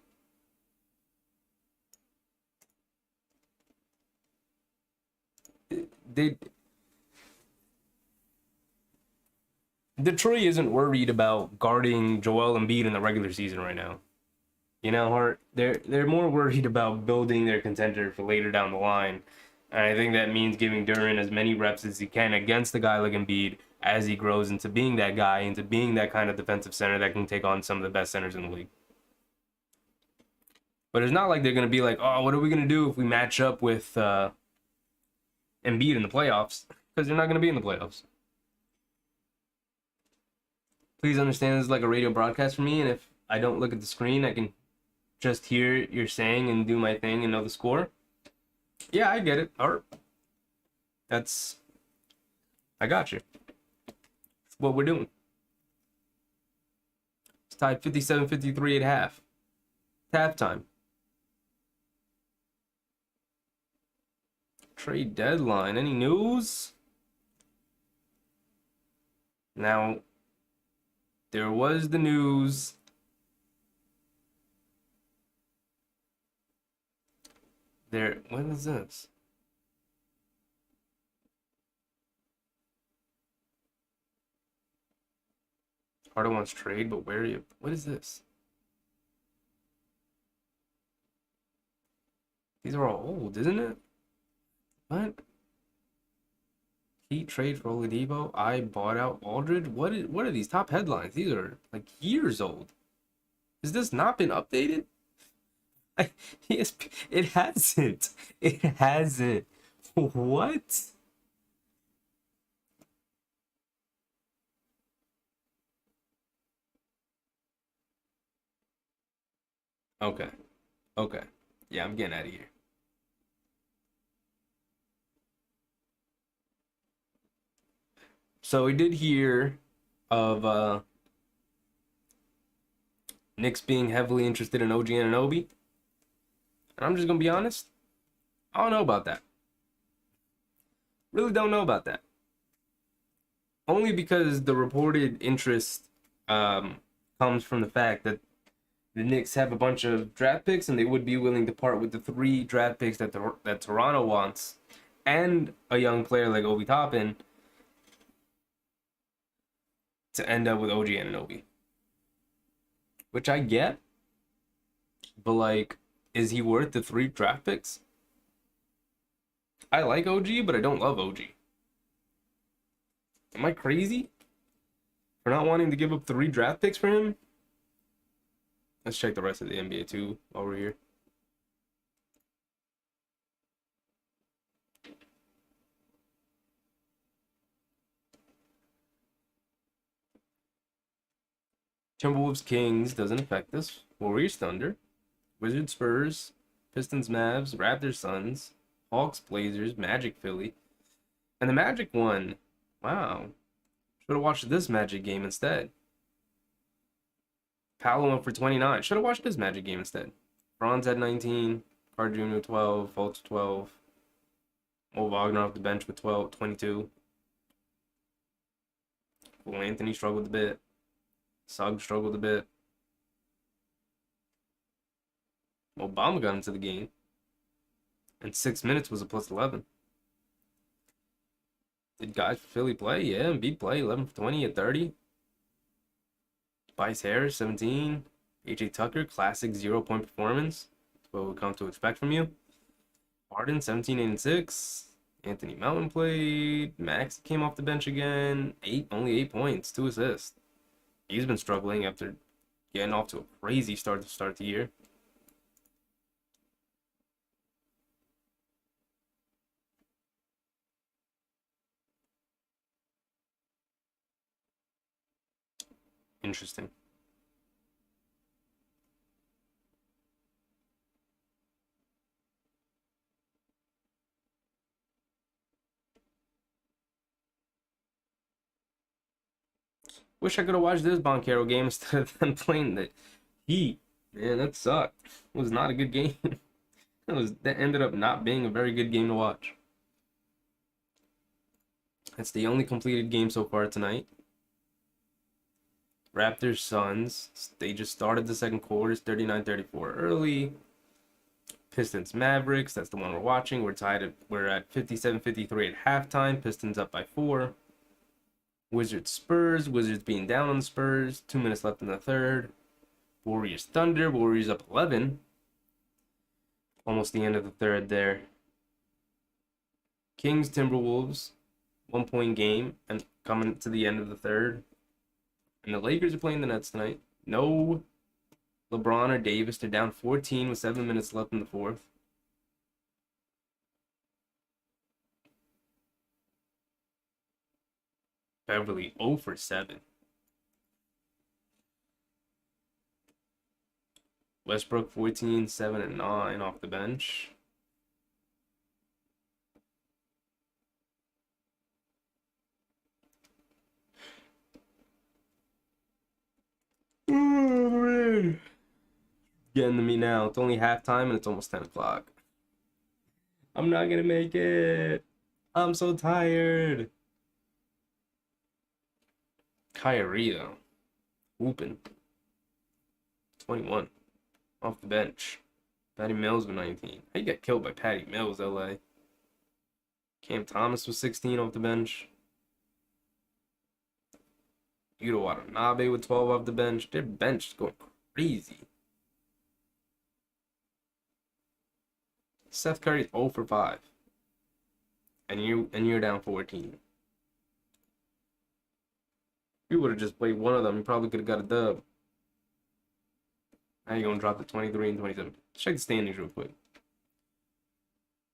Detroit isn't worried about guarding Joel Embiid in the regular season right now. You know, Hart, they're more worried about building their contender for later down the line. And I think that means giving Duren as many reps as he can against a guy like Embiid as he grows into being that guy, into being that kind of defensive center that can take on some of the best centers in the league. But it's not like they're going to be like, oh, what are we going to do if we match up with Embiid in the playoffs? Because they're not going to be in the playoffs. Please understand this is like a radio broadcast for me, and if I don't look at the screen, I can just hear you're saying and do my thing and know the score. Yeah, I get it. Art. I got you. That's what we're doing. It's tied 57-53 at half. Halftime. Trade deadline. Any news? Now, there was the news. What is this? Harden wants trade, but where are you? What is this? These are all old, isn't it? What? Heat trade for Oladipo. I bought out Aldridge. What are these top headlines? These are like years old. Has this not been updated? Yes, it hasn't. It hasn't. What? Okay. Okay. Yeah, I'm getting out of here. So we did hear of Knicks being heavily interested in OG Anunoby. And I'm just going to be honest. I don't know about that. Really don't know about that. Only because the reported interest comes from the fact that the Knicks have a bunch of draft picks and they would be willing to part with the 3 draft picks that Toronto wants. and a young player like Obi Toppin to end up with OG Anunoby. Which I get, but like, is he worth the 3 draft picks? I like OG, but I don't love OG. Am I crazy for not wanting to give up 3 draft picks for him? Let's check the rest of the NBA too while we're here. Timberwolves Kings doesn't affect us. Warriors Thunder, Wizards Spurs, Pistons Mavs, Raptors Suns, Hawks Blazers, Magic Philly, and the Magic won. Wow, should have watched this Magic game instead. Paolo went for 29. Should have watched this Magic game instead. Franz had 19, Carter Jr. 12, Fultz 12, Mo Wagner off the bench with 22. Well, Anthony struggled a bit. Suggs struggled a bit. Obama got into the game. And 6 minutes was a plus 11. Did guys for Philly play? Yeah, Embiid play 11 for 20 at 30. Bryce Harris 17. AJ Tucker, classic 0-point performance. That's what we come to expect from you. Harden 17, 8, and 6. Anthony Melton played. Max came off the bench again. Only 8 points, 2 assists. He's been struggling after getting off to a crazy start to start the year. Interesting. Wish I could have watched this Boncaro game instead of them playing the Heat. Man, that sucked. It was not a good game. That ended up not being a very good game to watch. That's the only completed game so far tonight. Raptors Suns. They just started the second quarter. 39-34 early. Pistons Mavericks. That's the one we're watching. We're at 57-53 at halftime. Pistons up by 4. Wizards Spurs. Wizards being down on the Spurs. 2 minutes left in the third. Warriors Thunder. Warriors up 11. Almost the end of the third there. Kings Timberwolves. 1-point game and coming to the end of the third. And the Lakers are playing the Nets tonight. No LeBron or Davis. They're down 14 with 7 minutes left in the fourth. Beverly 0 for 7. Westbrook 14, 7 and 9 off the bench. Getting to me now. It's only halftime and it's almost 10 o'clock. I'm not gonna make it. I'm so tired. Kyrie though. Whooping. 21. Off the bench. Patty Mills with 19. How you got killed by Patty Mills, LA? Cam Thomas was 16 off the bench. Yuta Watanabe with 12 off the bench. Their bench is going crazy. Seth Curry's 0 for 5. And you're down 14. If you would have just played one of them, you probably could have got a dub. Now you're gonna drop to 23 and 27. Check the standings real quick.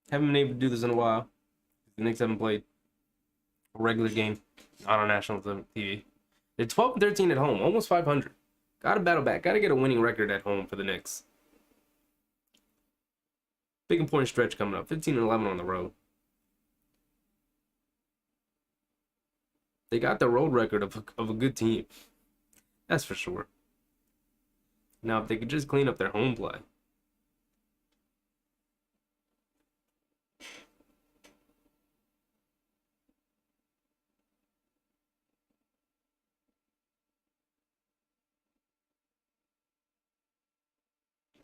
Haven't been able to do this in a while. The Knicks haven't played a regular game, not on national TV. They're 12 and 13 at home, almost 500. Gotta battle back. Gotta get a winning record at home for the Knicks. Big important stretch coming up. 15 and 11 on the road. They got the road record of a good team. That's for sure. Now, if they could just clean up their home play.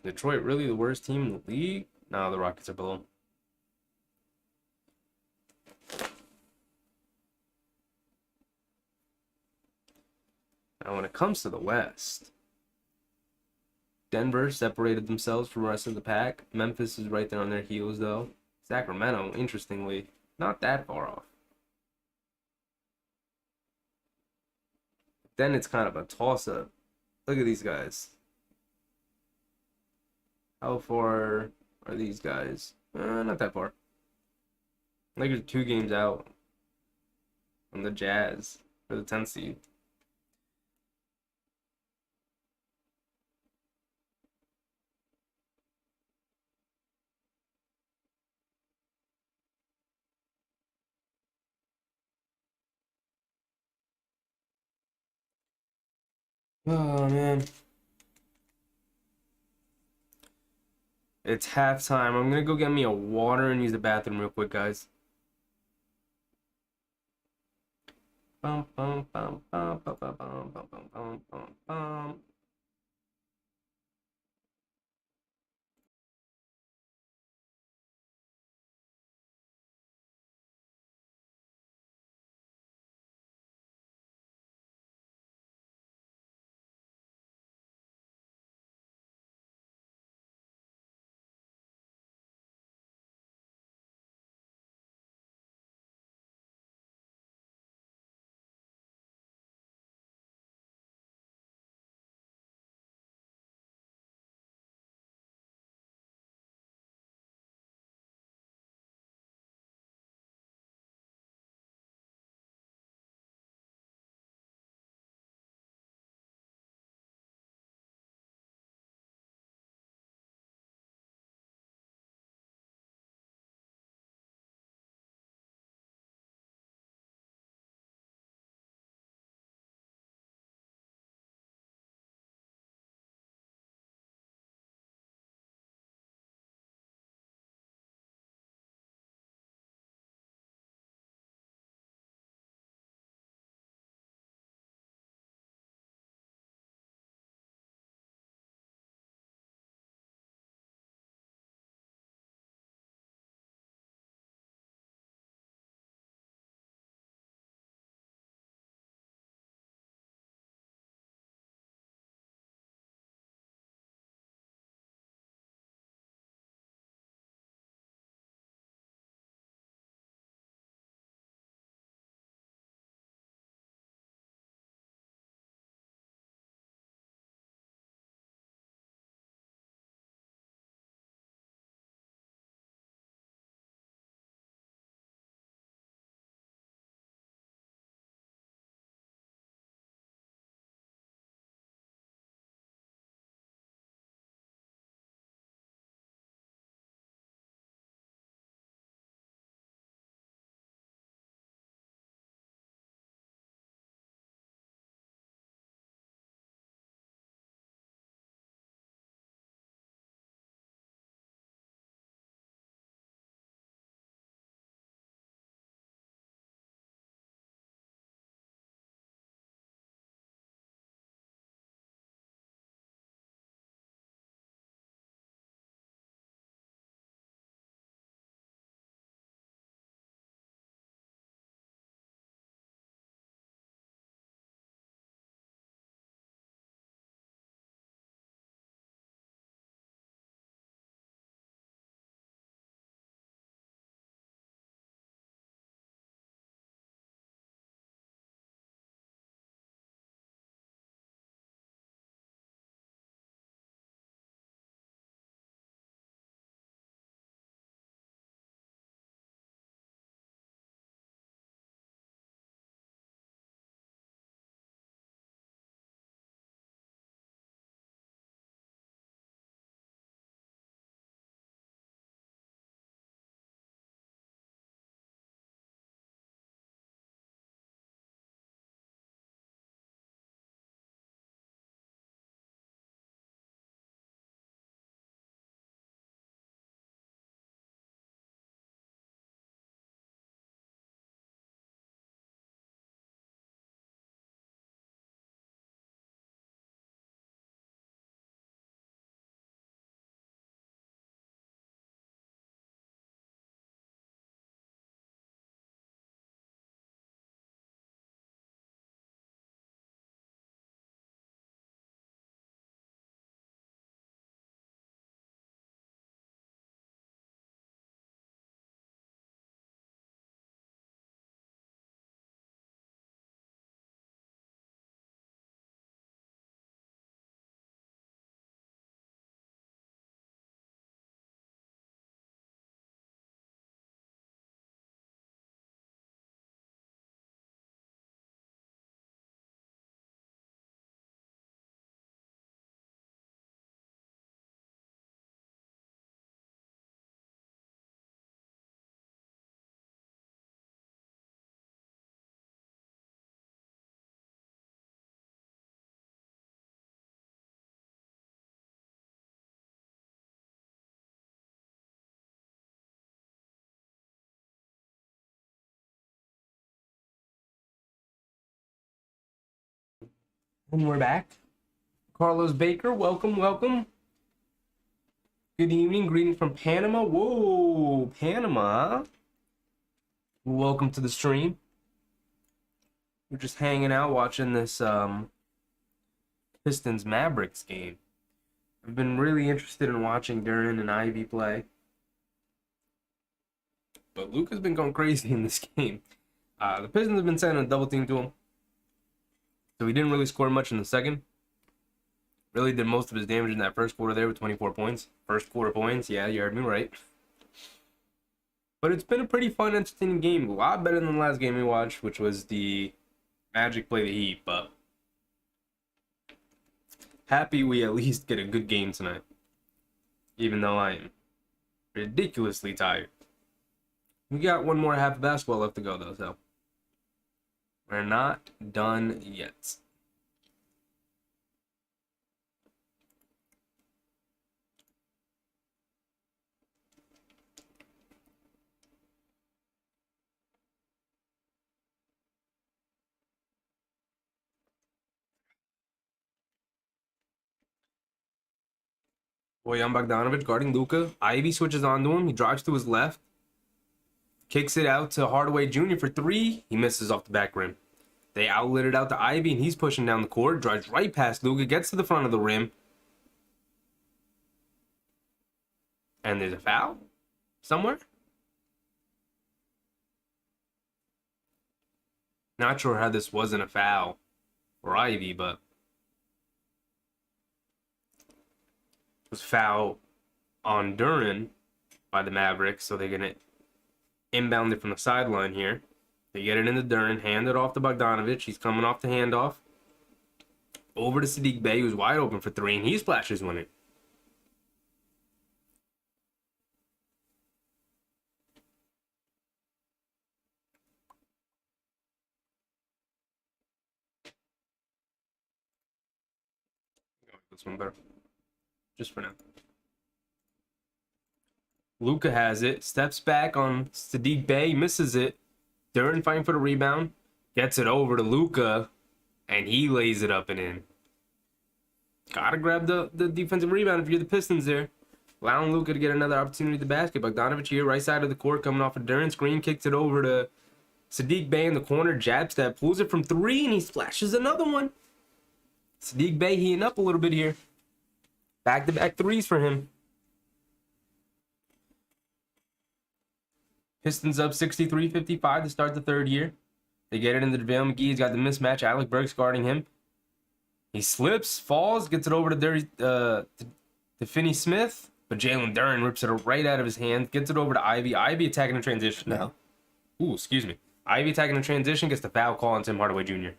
Detroit really the worst team in the league? No, the Rockets are below. Now, when it comes to the West, Denver separated themselves from the rest of the pack. Memphis is right there on their heels, though. Sacramento, interestingly, not that far off. Then it's kind of a toss-up. Look at these guys. How far are these guys? Not that far. Lakers are 2 games out on the Jazz for the 10th seed. Oh man. It's halftime. I'm gonna go get me a water and use the bathroom real quick, guys. Bum, bum, bum, bum, bum, bum, bum, bum, bum, bum, bum. And we're back. Carlos Baker, welcome, welcome. Good evening, greeting from Panama. Whoa, Panama. Welcome to the stream. We're just hanging out watching this Pistons Mavericks game. I've been really interested in watching Duran and Ivy play. But Luka's been going crazy in this game. The Pistons have been sending a double team to him. So he didn't really score much in the second. Really did most of his damage in that first quarter there with 24 points. First quarter points, yeah, you heard me right. But it's been a pretty fun, entertaining game. A lot better than the last game we watched, which was the Magic play the Heat. But happy we at least get a good game tonight. Even though I am ridiculously tired. We got one more half of basketball left to go, though, so we're not done yet. Bojan Bogdanovic guarding Luka. Ivy switches onto him. He drives to his left. Kicks it out to Hardaway Jr. for three. He misses off the back rim. They outlet it out to Ivy, and he's pushing down the court. Drives right past Luka. Gets to the front of the rim. And there's a foul somewhere. Not sure how this wasn't a foul for Ivy, but it was foul on Duran by the Mavericks, so they're going to inbound it from the sideline here. They get it into Duran, hand it off to Bogdanovic. He's coming off the handoff. Over to Sadiq Bey, who's wide open for three, and he splashes one in. This one better. Just for now. Luka has it. Steps back on Sadiq Bey. Misses it. Duran fighting for the rebound. Gets it over to Luka. And he lays it up and in. Gotta grab the defensive rebound if you're the Pistons there. Allowing Luka to get another opportunity at the basket. Bogdanovic here, right side of the court, coming off a Duran screen. Kicks it over to Sadiq Bey in the corner. Jab step. Pulls it from three. And he splashes another one. Sadiq Bey heating up a little bit here. Back-to-back threes for him. Pistons up 63-55 to start the third year. They get it into JaVale McGee. He's got the mismatch. Alec Burks guarding him. He slips, falls, gets it over to Finney Smith. But Jalen Duran rips it right out of his hand. Gets it over to Ivy. Ivy attacking the transition now. Ooh, excuse me. Ivy attacking the transition. Gets the foul call on Tim Hardaway Jr.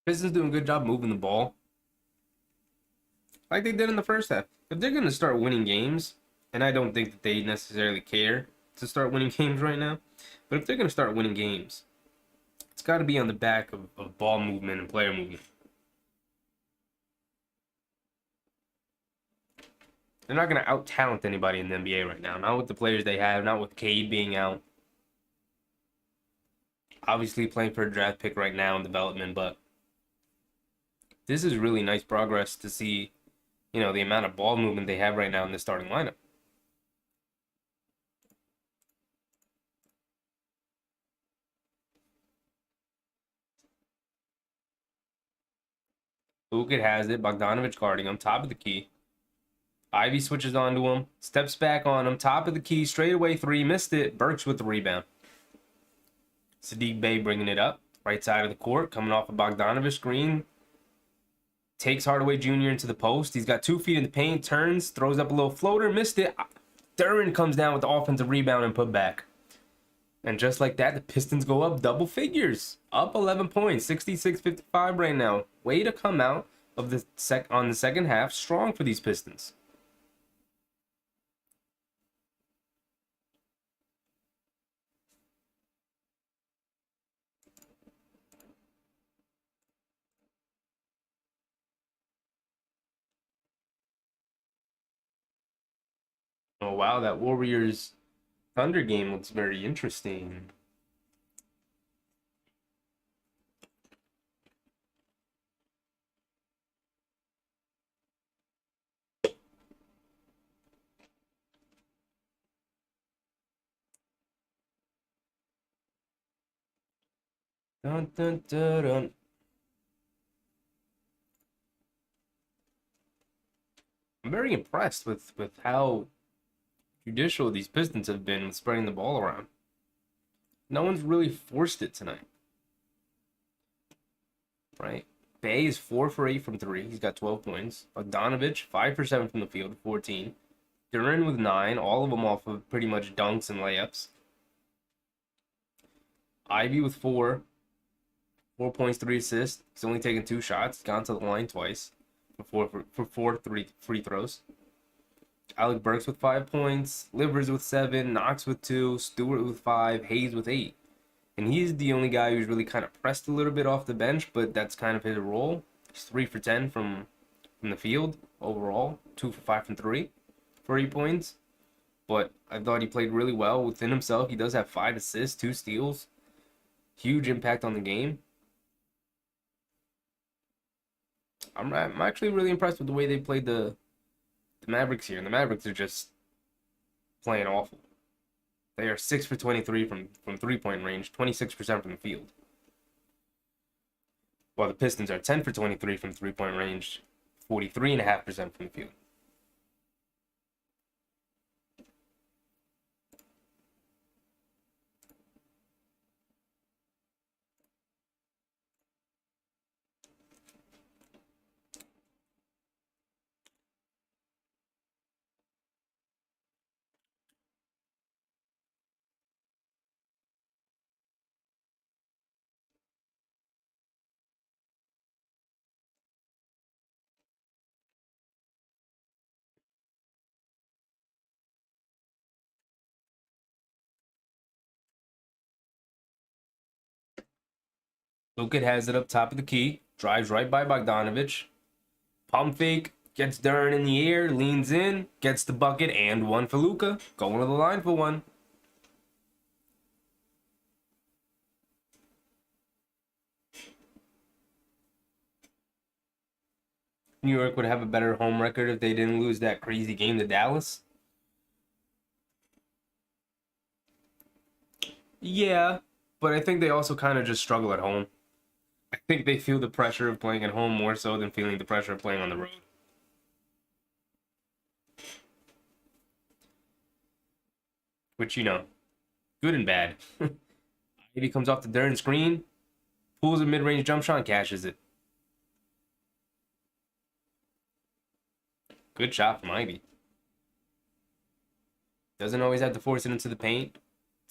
Pistons doing a good job moving the ball. Like they did in the first half. If they're going to start winning games, and I don't think that they necessarily care to start winning games right now, but if they're going to start winning games, it's got to be on the back of ball movement and player movement. They're not going to out-talent anybody in the NBA right now. Not with the players they have, not with Cade being out. Obviously playing for a draft pick right now in development, but this is really nice progress to see, you know, the amount of ball movement they have right now in the starting lineup. Luka has it. Bogdanovic guarding him. Top of the key. Ivy switches onto him. Steps back on him. Top of the key. Straight away three. Missed it. Burks with the rebound. Sadiq Bey bringing it up. Right side of the court. Coming off a Bogdanovic screen. Takes Hardaway Jr. into the post. He's got 2 feet in the paint. Turns. Throws up a little floater. Missed it. Duran comes down with the offensive rebound and put back. And just like that, the Pistons go up double figures. Up 11 points. 66-55 right now. Way to come out of the on the second half strong for these Pistons. wow, that Warriors Thunder game looks very interesting. Dun, dun, dun, dun. I'm very impressed with how judicial these Pistons have been with spreading the ball around. No one's really forced it tonight, right? Bay is 4 for 8 from three. He's got 12 points. Bogdanovich 5 for 7 from the field, 14. Duran with 9, all of them off of pretty much dunks and layups. Ivy with 4 points, 3 assists. He's only taken 2 shots. Gone to the line twice for 4 free throws. Alec Burks with 5 points. Livers with 7. Knox with 2. Stewart with 5. Hayes with 8. And he's the only guy who's really kind of pressed a little bit off the bench, but that's kind of his role. He's 3 for 10 from the field overall. 2 for 5 from 3 for 8 points. But I thought he played really well within himself. He does have 5 assists, 2 steals. Huge impact on the game. I'm actually really impressed with the way they played the Mavericks here. And the Mavericks are just playing awful. They are 6 for 23 from 3-point range, 26% from the field. While the Pistons are 10 for 23 from 3-point range, 43.5% from the field. Luka has it up top of the key, drives right by Bogdanovich. Pump fake, gets Duran in the air, leans in, gets the bucket, and one for Luka. Going to the line for one. New York would have a better home record if they didn't lose that crazy game to Dallas. Yeah, but I think they also kind of just struggle at home. I think they feel the pressure of playing at home more so than feeling the pressure of playing on the road. Which, good and bad. Ivy comes off the Duran screen, pulls a mid-range jump shot, and cashes it. Good shot from Ivy. Doesn't always have to force it into the paint.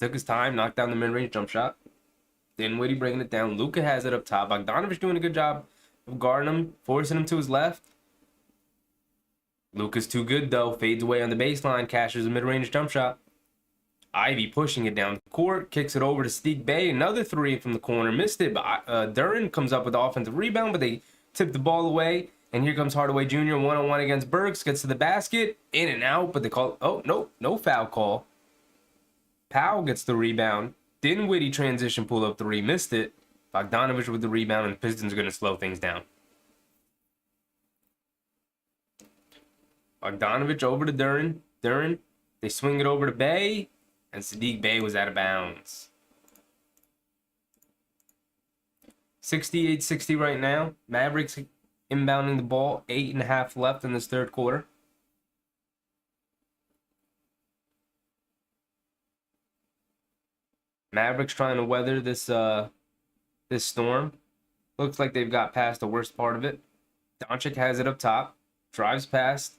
Took his time, knocked down the mid-range jump shot. Dinwiddie bringing it down. Luka has it up top. Bogdanovich doing a good job of guarding him, forcing him to his left. Luka's too good, though. Fades away on the baseline, cashes a mid-range jump shot. Ivy pushing it down the court, kicks it over to Sadiq Bey. Another 3 from the corner. Missed it, but Duran comes up with the offensive rebound, but they tip the ball away. And here comes Hardaway Jr. one-on-one against Burks. Gets to the basket. In and out, but they call... Oh, no foul call. Powell gets the rebound. Dinwiddie transition pull-up 3. Missed it. Bogdanovich with the rebound, and the Pistons are going to slow things down. Bogdanovich over to Duran. They swing it over to Bey. And Sadiq Bey was out of bounds. 68-60 right now. Mavericks inbounding the ball. 8.5 left in this third quarter. Mavericks trying to weather this storm. Looks like they've got past the worst part of it. Doncic has it up top. Drives past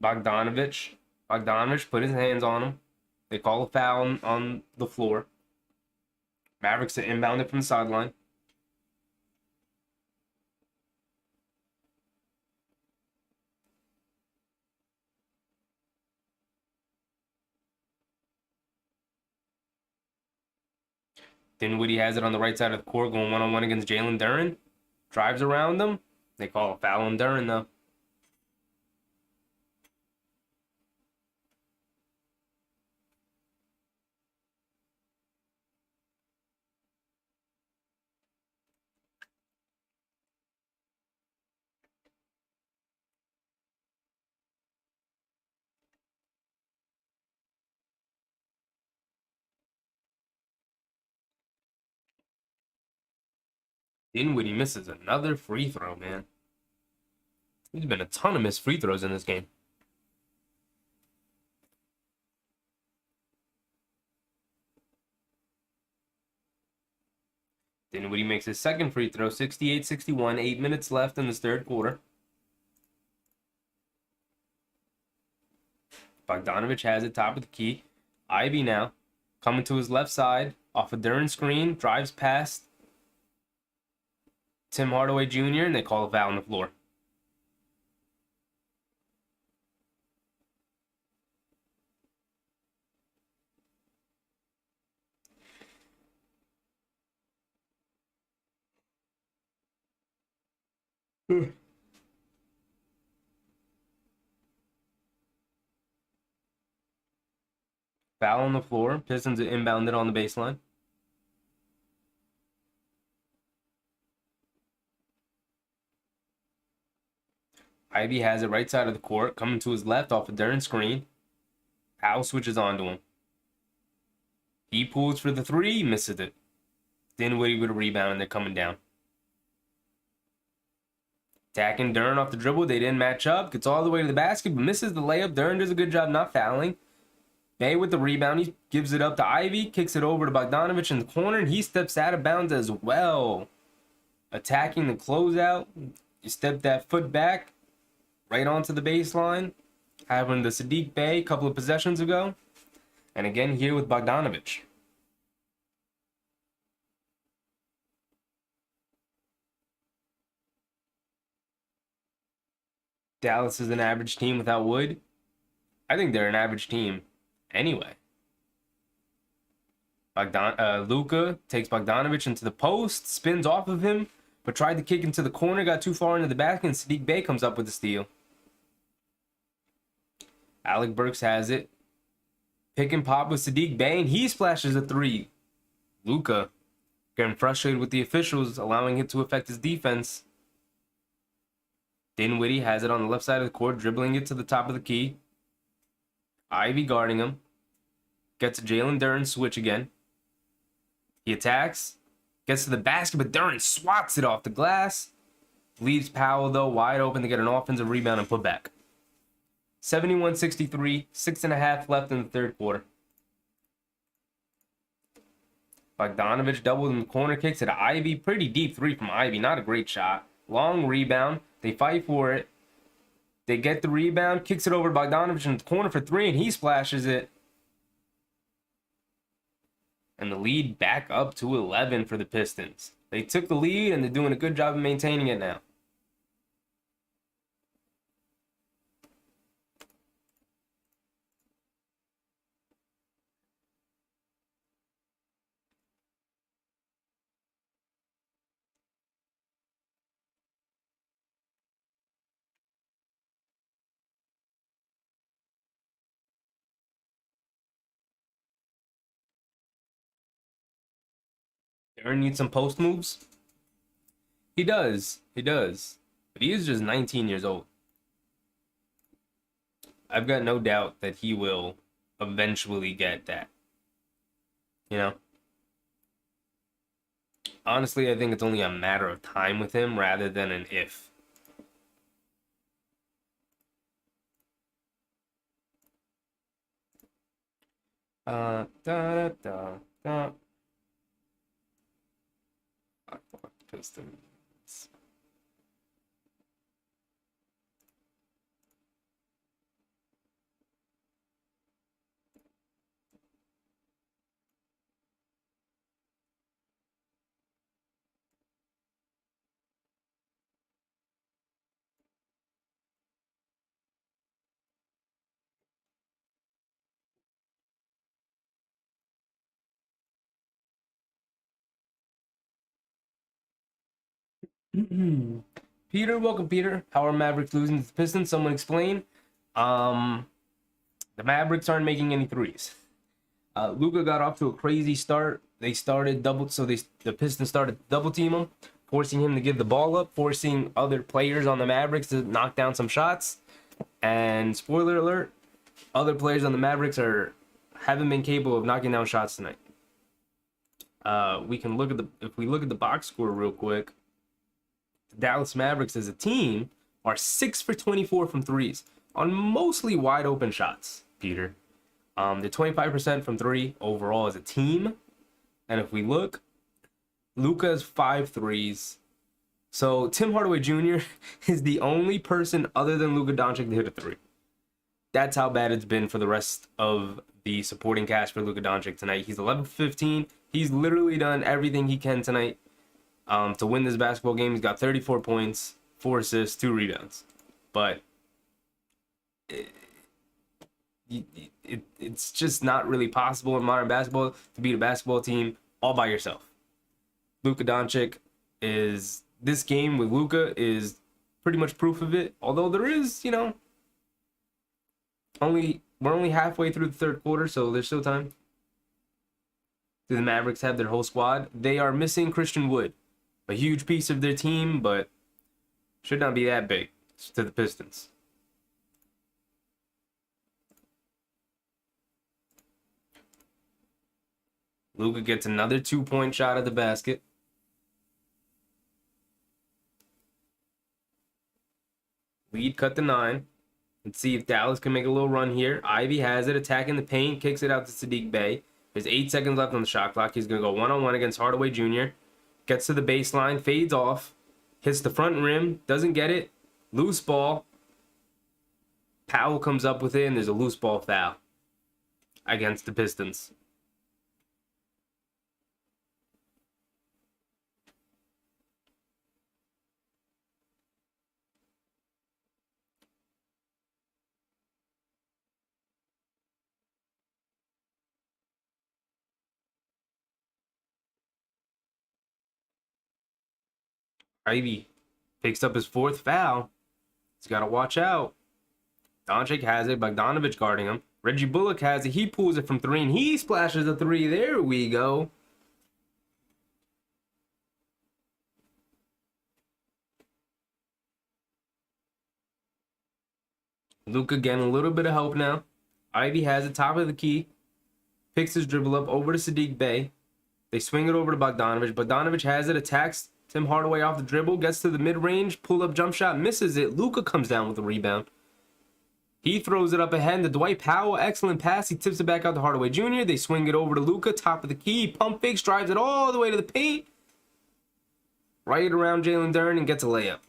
Bogdanovich. Bogdanovich put his hands on him. They call a foul on the floor. Mavericks are inbounded from the sideline. Dinwiddie has it on the right side of the court, going one-on-one against Jalen Duran. Drives around them. They call a foul on Duran, though. Dinwiddie misses another free throw, man. There's been a ton of missed free throws in this game. Dinwiddie makes his second free throw, 68-61, 8 minutes left in this third quarter. Bogdanovich has it, top of the key. Ivy now, coming to his left side, off a Duren screen, drives past Tim Hardaway Jr., and they call a foul on the floor. Foul on the floor. Pistons are inbounded on the baseline. Ivy has it right side of the court, coming to his left off a Duren screen. Powell switches onto him. He pulls for the three, misses it. Dinwiddie with a rebound, and they're coming down. Attacking Duren off the dribble. They didn't match up. Gets all the way to the basket, but misses the layup. Duren does a good job not fouling. Bay with the rebound. He gives it up to Ivy. Kicks it over to Bogdanovich in the corner, and he steps out of bounds as well. Attacking the closeout. You step that foot back right onto the baseline. Having the Saddiq Bey a couple of possessions ago. And again here with Bogdanovich. Dallas is an average team without Wood. I think they're an average team anyway. Luka takes Bogdanovich into the post, spins off of him, but tried to kick into the corner, got too far into the back, and Saddiq Bey comes up with the steal. Alec Burks has it. Pick and pop with Saddiq Bey, and he splashes a three. Luka getting frustrated with the officials, allowing it to affect his defense. Dinwiddie has it on the left side of the court, dribbling it to the top of the key. Ivy guarding him. Gets a Jalen Duren switch again. He attacks. Gets to the basket, but Duren swats it off the glass. Leaves Powell, though, wide open to get an offensive rebound and put back. 71-63, 6.5 left in the third quarter. Bogdanovich doubled in the corner, kicks it to Ivy. Pretty deep three from Ivy, not a great shot. Long rebound. They fight for it. They get the rebound, kicks it over to Bogdanovich in the corner for three, and he splashes it. And the lead back up to 11 for the Pistons. They took the lead, and they're doing a good job of maintaining it now. Aaron needs some post moves. He does. He does. But he is just 19 years old. I've got no doubt that he will eventually get that. You know? Honestly, I think it's only a matter of time with him rather than an if. Da da da da. Pistons. Peter, welcome, Peter. How are Mavericks losing to the Pistons? Someone explain. The Mavericks aren't making any threes. Luka got off to a crazy start. They started the Pistons started double team him, forcing him to give the ball up, forcing other players on the Mavericks to knock down some shots. And spoiler alert, other players on the Mavericks haven't been capable of knocking down shots tonight. If we look at the box score real quick. The Dallas Mavericks as a team are 6 for 24 from threes on mostly wide open shots, Peter. They're 25% from three overall as a team. And if we look, Luka has 5 threes. So Tim Hardaway Jr. is the only person other than Luka Doncic to hit a three. That's how bad it's been for the rest of the supporting cast for Luka Doncic tonight. He's 11 for 15. He's literally done everything he can tonight to win this basketball game. He's got 34 points, 4 assists, 2 rebounds. But it's just not really possible in modern basketball to beat a basketball team all by yourself. Luka Doncic is... This game with Luka is pretty much proof of it. Although there is, we're only halfway through the third quarter, so there's still time. Do the Mavericks have their whole squad? They are missing Christian Wood, a huge piece of their team, but should not be that big to the Pistons. Luka gets another 2-point shot at the basket. Lead cut to 9. Let's see if Dallas can make a little run here. Ivy has it, attacking the paint, kicks it out to Sadiq Bey. There's 8 seconds left on the shot clock. He's going to go one-on-one against Hardaway Jr. Gets to the baseline, fades off, hits the front rim, doesn't get it. Loose ball. Powell comes up with it, and there's a loose ball foul against the Pistons. Ivy picks up his 4th foul. He's got to watch out. Doncic has it. Bogdanovich guarding him. Reggie Bullock has it. He pulls it from 3, and he splashes a 3. There we go. Luka getting a little bit of help now. Ivy has it, top of the key. Picks his dribble up over to Sadiq Bey. They swing it over to Bogdanovich. Bogdanovich has it, attacks Tim Hardaway off the dribble, gets to the mid-range, pull-up jump shot, misses it. Luka comes down with the rebound. He throws it up ahead to Dwight Powell. Excellent pass. He tips it back out to Hardaway Jr. They swing it over to Luka, top of the key. Pump fakes, drives it all the way to the paint. Right around Jalen Duren and gets a layup.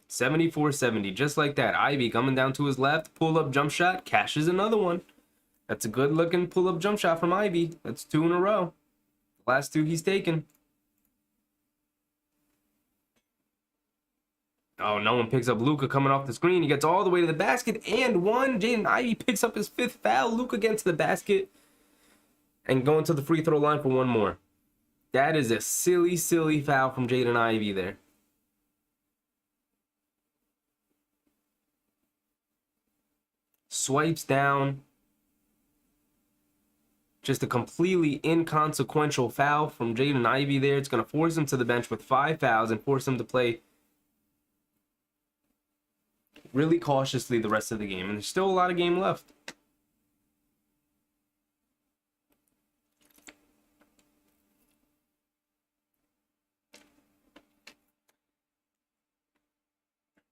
(74-70), just like that. Ivy coming down to his left, pull-up jump shot, cashes another one. That's a good-looking pull-up jump shot from Ivy. That's 2 in a row. Last 2 he's taken. Oh, no one picks up Luka coming off the screen. He gets all the way to the basket and 1. Jaden Ivey picks up his 5th foul. Luka gets to the basket and going to the free throw line for 1 more. That is a silly, silly foul from Jaden Ivey there. Swipes down. Just a completely inconsequential foul from Jaden Ivey there. It's going to force him to the bench with 5 fouls and force him to play really cautiously the rest of the game. And there's still a lot of game left.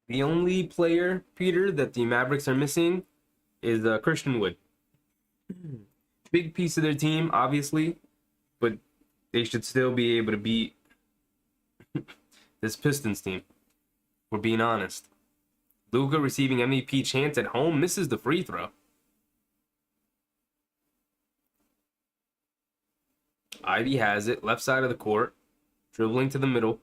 The only player, Peter, that the Mavericks are missing is Christian Wood. Big piece of their team, obviously, but they should still be able to beat this Pistons team. We're being honest. Luka receiving MVP chance at home, misses the free throw. Ivy has it, left side of the court, dribbling to the middle.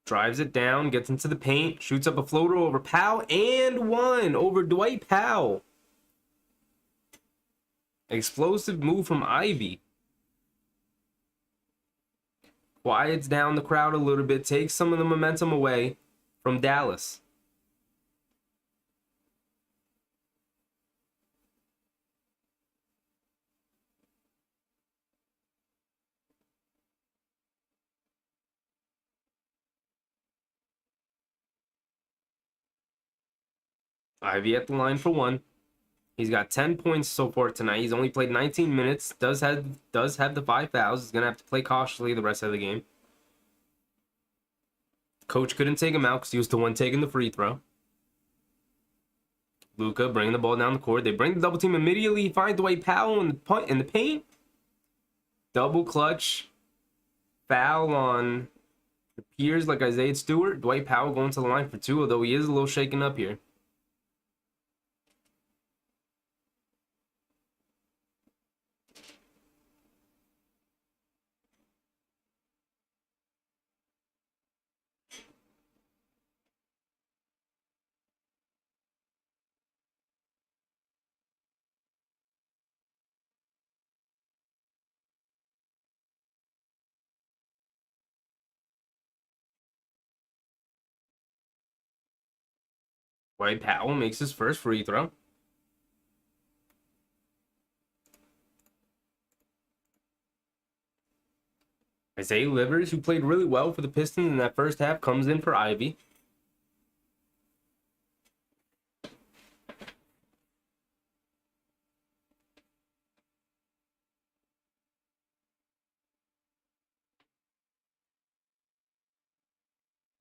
Drives it down, gets into the paint, shoots up a floater over Powell, and 1 over Dwight Powell. Explosive move from Ivy. Quiets down the crowd a little bit, takes some of the momentum away from Dallas. Ivy at the line for one. He's got 10 points so far tonight. He's only played 19 minutes. Does have the 5 fouls. He's gonna have to play cautiously the rest of the game. Coach couldn't take him out because he was the one taking the free throw. Luka bringing the ball down the court. They bring the double team immediately. He finds Dwight Powell in the paint. Double clutch. Foul on appears like Isaiah Stewart. Dwight Powell going to the line for two, although he is a little shaken up here. Dwight Powell makes his first free throw. Isaiah Livers, who played really well for the Pistons in that first half, comes in for Ivy.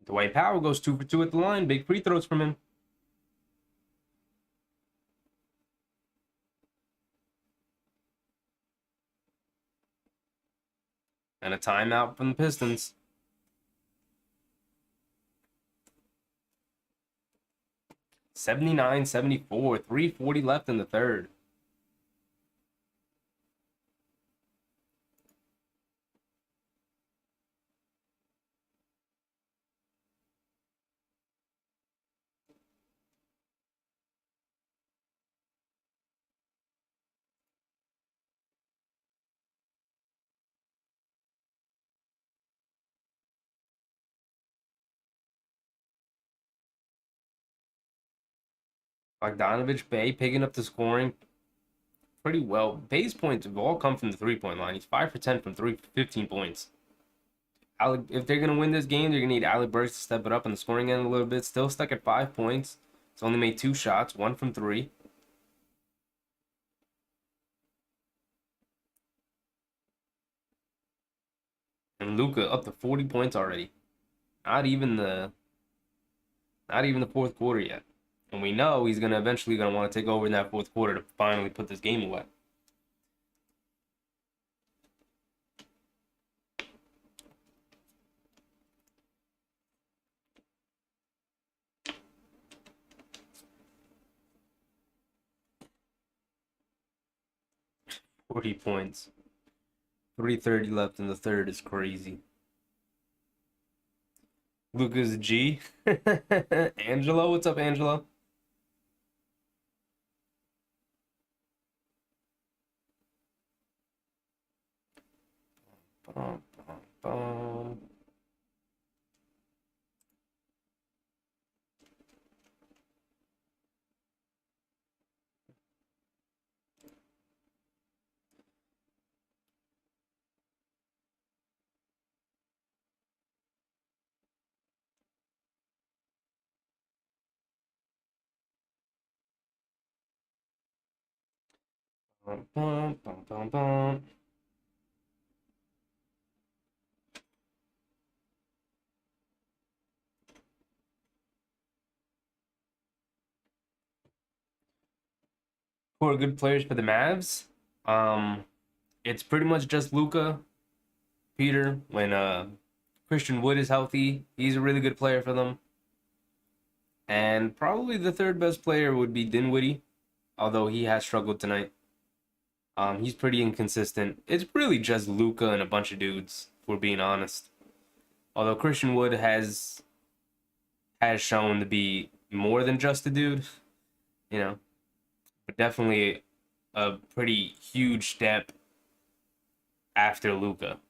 Dwight Powell goes 2 for 2 at the line. Big free throws from him. And a timeout from the Pistons. 79-74. 3:40 left in the third. Bogdanovich, Bay picking up the scoring pretty well. Bay's points have all come from the three-point line. He's 5 for 10 from 15 points. If they're going to win this game, they're going to need Alec Burks to step it up on the scoring end a little bit. Still stuck at 5 points. He's only made 2 shots, 1 from 3. And Luka up to 40 points already. Not even the fourth quarter yet. And we know he's going to eventually want to take over in that fourth quarter to finally put this game away. "40 points. 3:30 left in the third is crazy." Luka's G. Angelo, what's up, Angelo? Bum, bum, bum. Bum, bum, bum, bum, bum. Who are good players for the Mavs? It's pretty much just Luka, Peter. When Christian Wood is healthy, he's a really good player for them. And probably the third best player would be Dinwiddie, although he has struggled tonight. He's pretty inconsistent. It's really just Luka and a bunch of dudes, if we're being honest. Although Christian Wood has shown to be more than just a dude, but definitely a pretty huge step after Luka.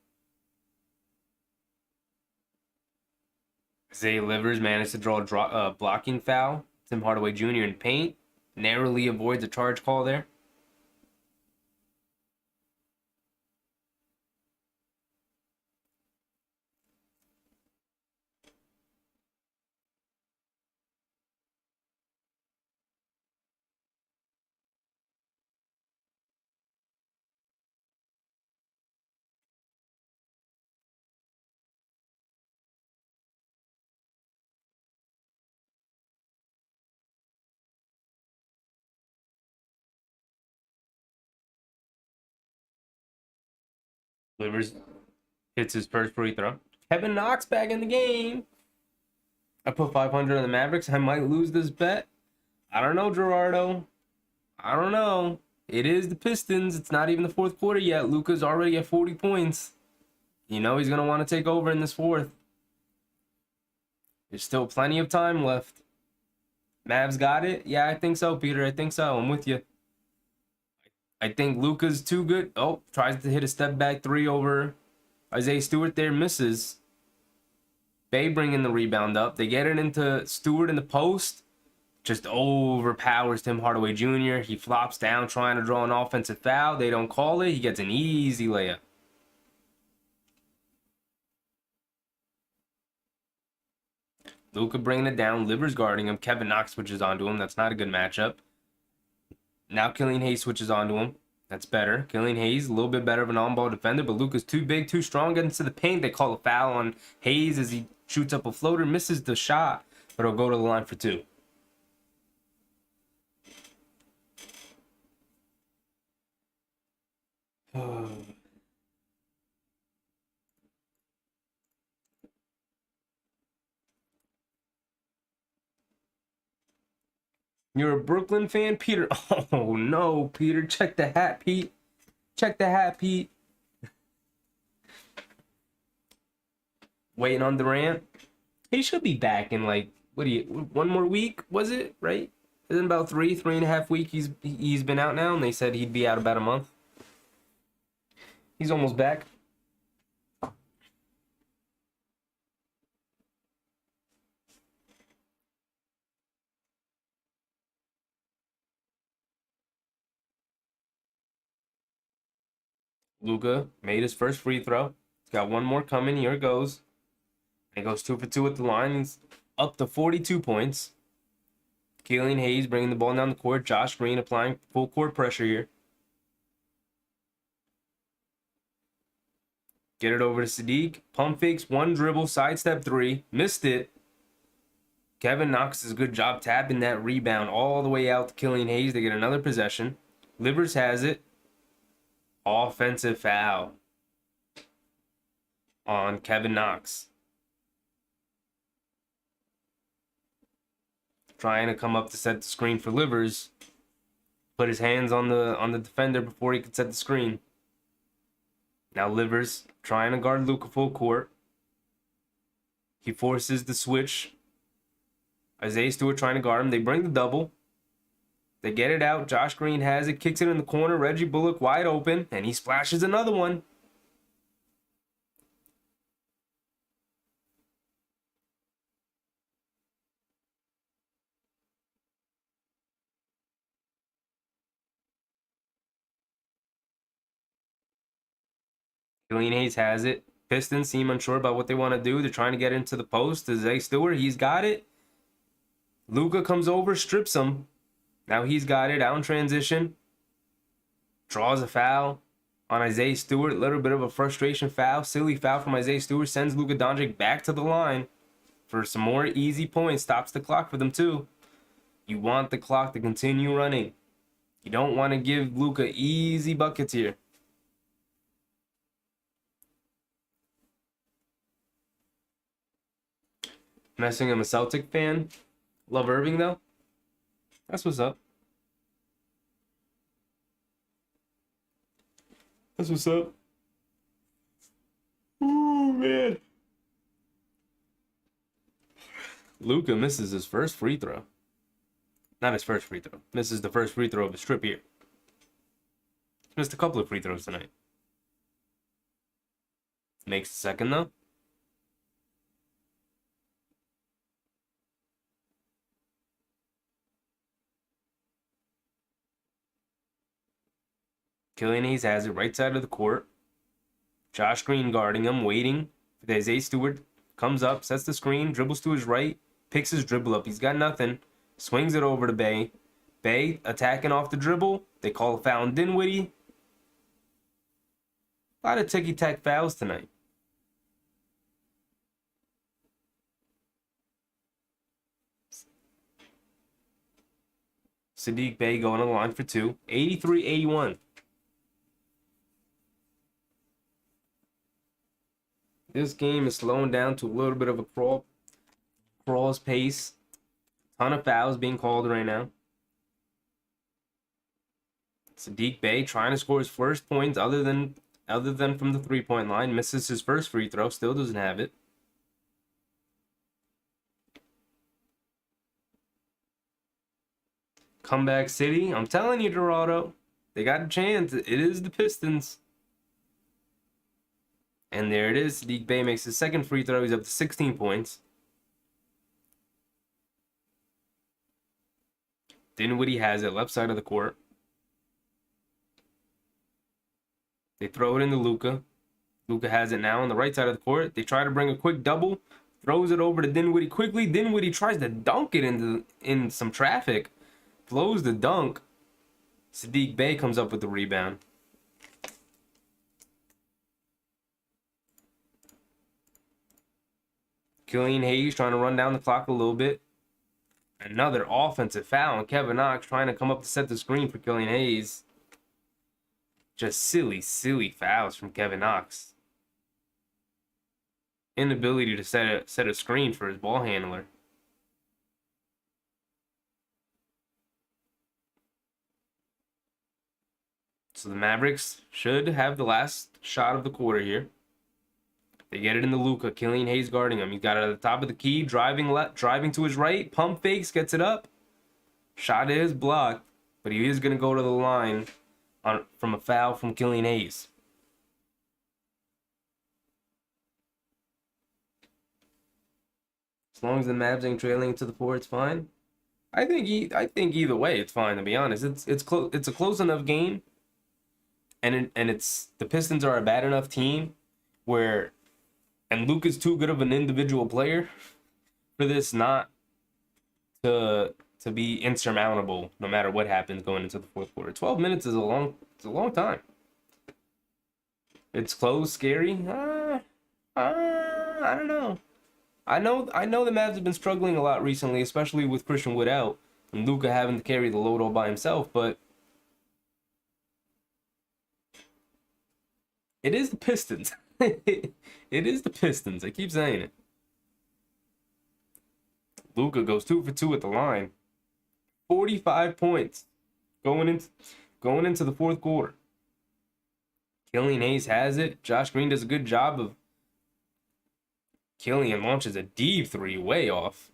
Zay Livers managed to draw a blocking foul. Tim Hardaway Jr. in paint. Narrowly avoids a charge call there. Livers hits his first free throw. Kevin Knox back in the game. I put 500 on the Mavericks. I might lose this bet. I don't know, Gerardo. I don't know. It is the Pistons. It's not even the fourth quarter yet. Luka's already at 40 points. You know he's going to want to take over in this fourth. There's still plenty of time left. Mavs got it? Yeah, I think so, Peter. I think so. I'm with you. I think Luka's too good. Oh, tries to hit a step back three over Isaiah Stewart there. Misses. Bay bringing the rebound up. They get it into Stewart in the post. Just overpowers Tim Hardaway Jr. He flops down trying to draw an offensive foul. They don't call it. He gets an easy layup. Luka bringing it down. Livers guarding him. Kevin Knox switches onto him. That's not a good matchup. Now Killian Hayes switches onto him. That's better. Killian Hayes, a little bit better of an on-ball defender, but Luka's too big, too strong. Gets into the paint. They call a foul on Hayes as he shoots up a floater. Misses the shot, but he'll go to the line for two. You're a Brooklyn fan, Peter? Oh, no, Peter. Check the hat, Pete. Check the hat, Pete. Waiting on Durant. He should be back in, like, one more week, was it? Right? Isn't about 3.5 weeks he's been out now, and they said he'd be out about a month. He's almost back. Luka made his first free throw. He's got one more coming. Here it goes. He goes 2 for 2 at the line. He's up to 42 points. Killian Hayes bringing the ball down the court. Josh Green applying full court pressure here. Get it over to Sadiq. Pump fakes, one dribble, sidestep three. Missed it. Kevin Knox does a good job tapping that rebound all the way out to Killian Hayes. They get another possession. Livers has it. Offensive foul on Kevin Knox. Trying to come up to set the screen for Livers. Put his hands on the defender before he could set the screen. Now Livers trying to guard Luka full court. He forces the switch. Isaiah Stewart trying to guard him. They bring the double. They get it out. Josh Green has it. Kicks it in the corner. Reggie Bullock wide open. And he splashes another one. Killian Hayes has it. Pistons seem unsure about what they want to do. They're trying to get into the post. Isaiah Stewart, he's got it. Luka comes over, strips him. Now he's got it out in transition. Draws a foul on Isaiah Stewart. A little bit of a frustration foul. Silly foul from Isaiah Stewart. Sends Luka Doncic back to the line for some more easy points. Stops the clock for them too. You want the clock to continue running. You don't want to give Luka easy buckets here. Messing, I'm a Celtic fan. Love Irving though. That's what's up. That's what's up. Oh man. Luka misses his first free throw. Not his first free throw. Misses the first free throw of his trip here. He's missed a couple of free throws tonight. Makes the second though. Killian Hayes has it right side of the court. Josh Green guarding him, waiting. Isaiah Stewart comes up, sets the screen, dribbles to his right, picks his dribble up. He's got nothing. Swings it over to Bay. Bay attacking off the dribble. They call a foul on Dinwiddie. A lot of ticky-tack fouls tonight. Sadiq Bey going on the line for two. 83-81. This game is slowing down to a little bit of a crawl's pace. Ton of fouls being called right now. Saddiq Bey trying to score his first points other than from the 3-point line. Misses his first free throw. Still doesn't have it. Comeback City. I'm telling you, Dorado. They got a chance. It is the Pistons. And there it is. Saddiq Bey makes his second free throw. He's up to 16 points. Dinwiddie has it left side of the court. They throw it into Luka. Luka has it now on the right side of the court. They try to bring a quick double. Throws it over to Dinwiddie quickly. Dinwiddie tries to dunk it in some traffic. Blows the dunk. Saddiq Bey comes up with the rebound. Killian Hayes trying to run down the clock a little bit. Another offensive foul. And Kevin Knox trying to come up to set the screen for Killian Hayes. Just silly fouls from Kevin Knox. Inability to set a screen for his ball handler. So the Mavericks should have the last shot of the quarter here. They get it in the Luka. Killian Hayes guarding him. He got it at the top of the key, driving to his right. Pump fakes, gets it up. Shot is blocked, but he is going to go to the line from a foul from Killian Hayes. As long as the Mavs ain't trailing to the four, it's fine. I think either way, it's fine. To be honest, it's close. It's a close enough game, and it's the Pistons are a bad enough team where. And Luka's too good of an individual player for this not to be insurmountable no matter what happens going into the fourth quarter. 12 minutes is a long time. It's close, scary. I don't know. I know the Mavs have been struggling a lot recently, especially with Christian Wood out and Luka having to carry the load all by himself, but it is the Pistons. It is the Pistons. I keep saying it. Luka goes 2 for 2 at the line. 45 points going into the fourth quarter. Killian Hayes has it. Josh Green does a good job of. Killian launches a deep three way off.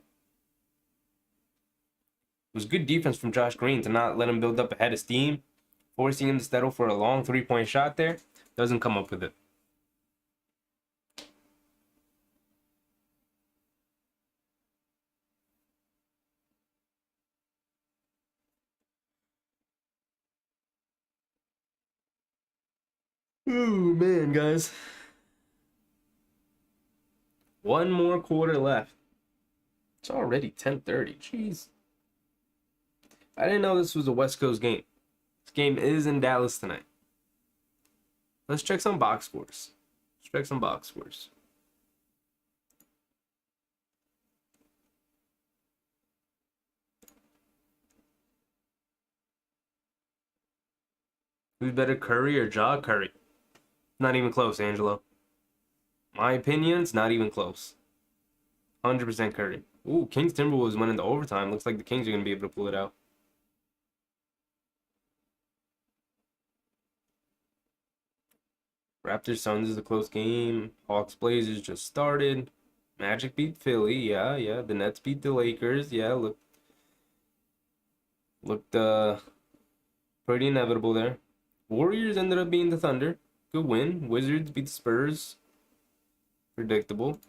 It was good defense from Josh Green to not let him build up a head of steam, forcing him to settle for a long 3-point shot there. Doesn't come up with it. Oh, man, guys. One more quarter left. It's already 10:30. Jeez. I didn't know this was a West Coast game. This game is in Dallas tonight. Let's check some box scores. Who's better, Curry or Ja? Curry. Not even close, Angelo. My opinion, it's not even close. 100% Curry. Ooh, Kings Timberwolves went into overtime. Looks like the Kings are going to be able to pull it out. Raptors Suns is a close game. Hawks Blazers just started. Magic beat Philly. Yeah. The Nets beat the Lakers. Yeah, looked pretty inevitable there. Warriors ended up being the Thunder. Good win. Wizards beat the Spurs. Predictable.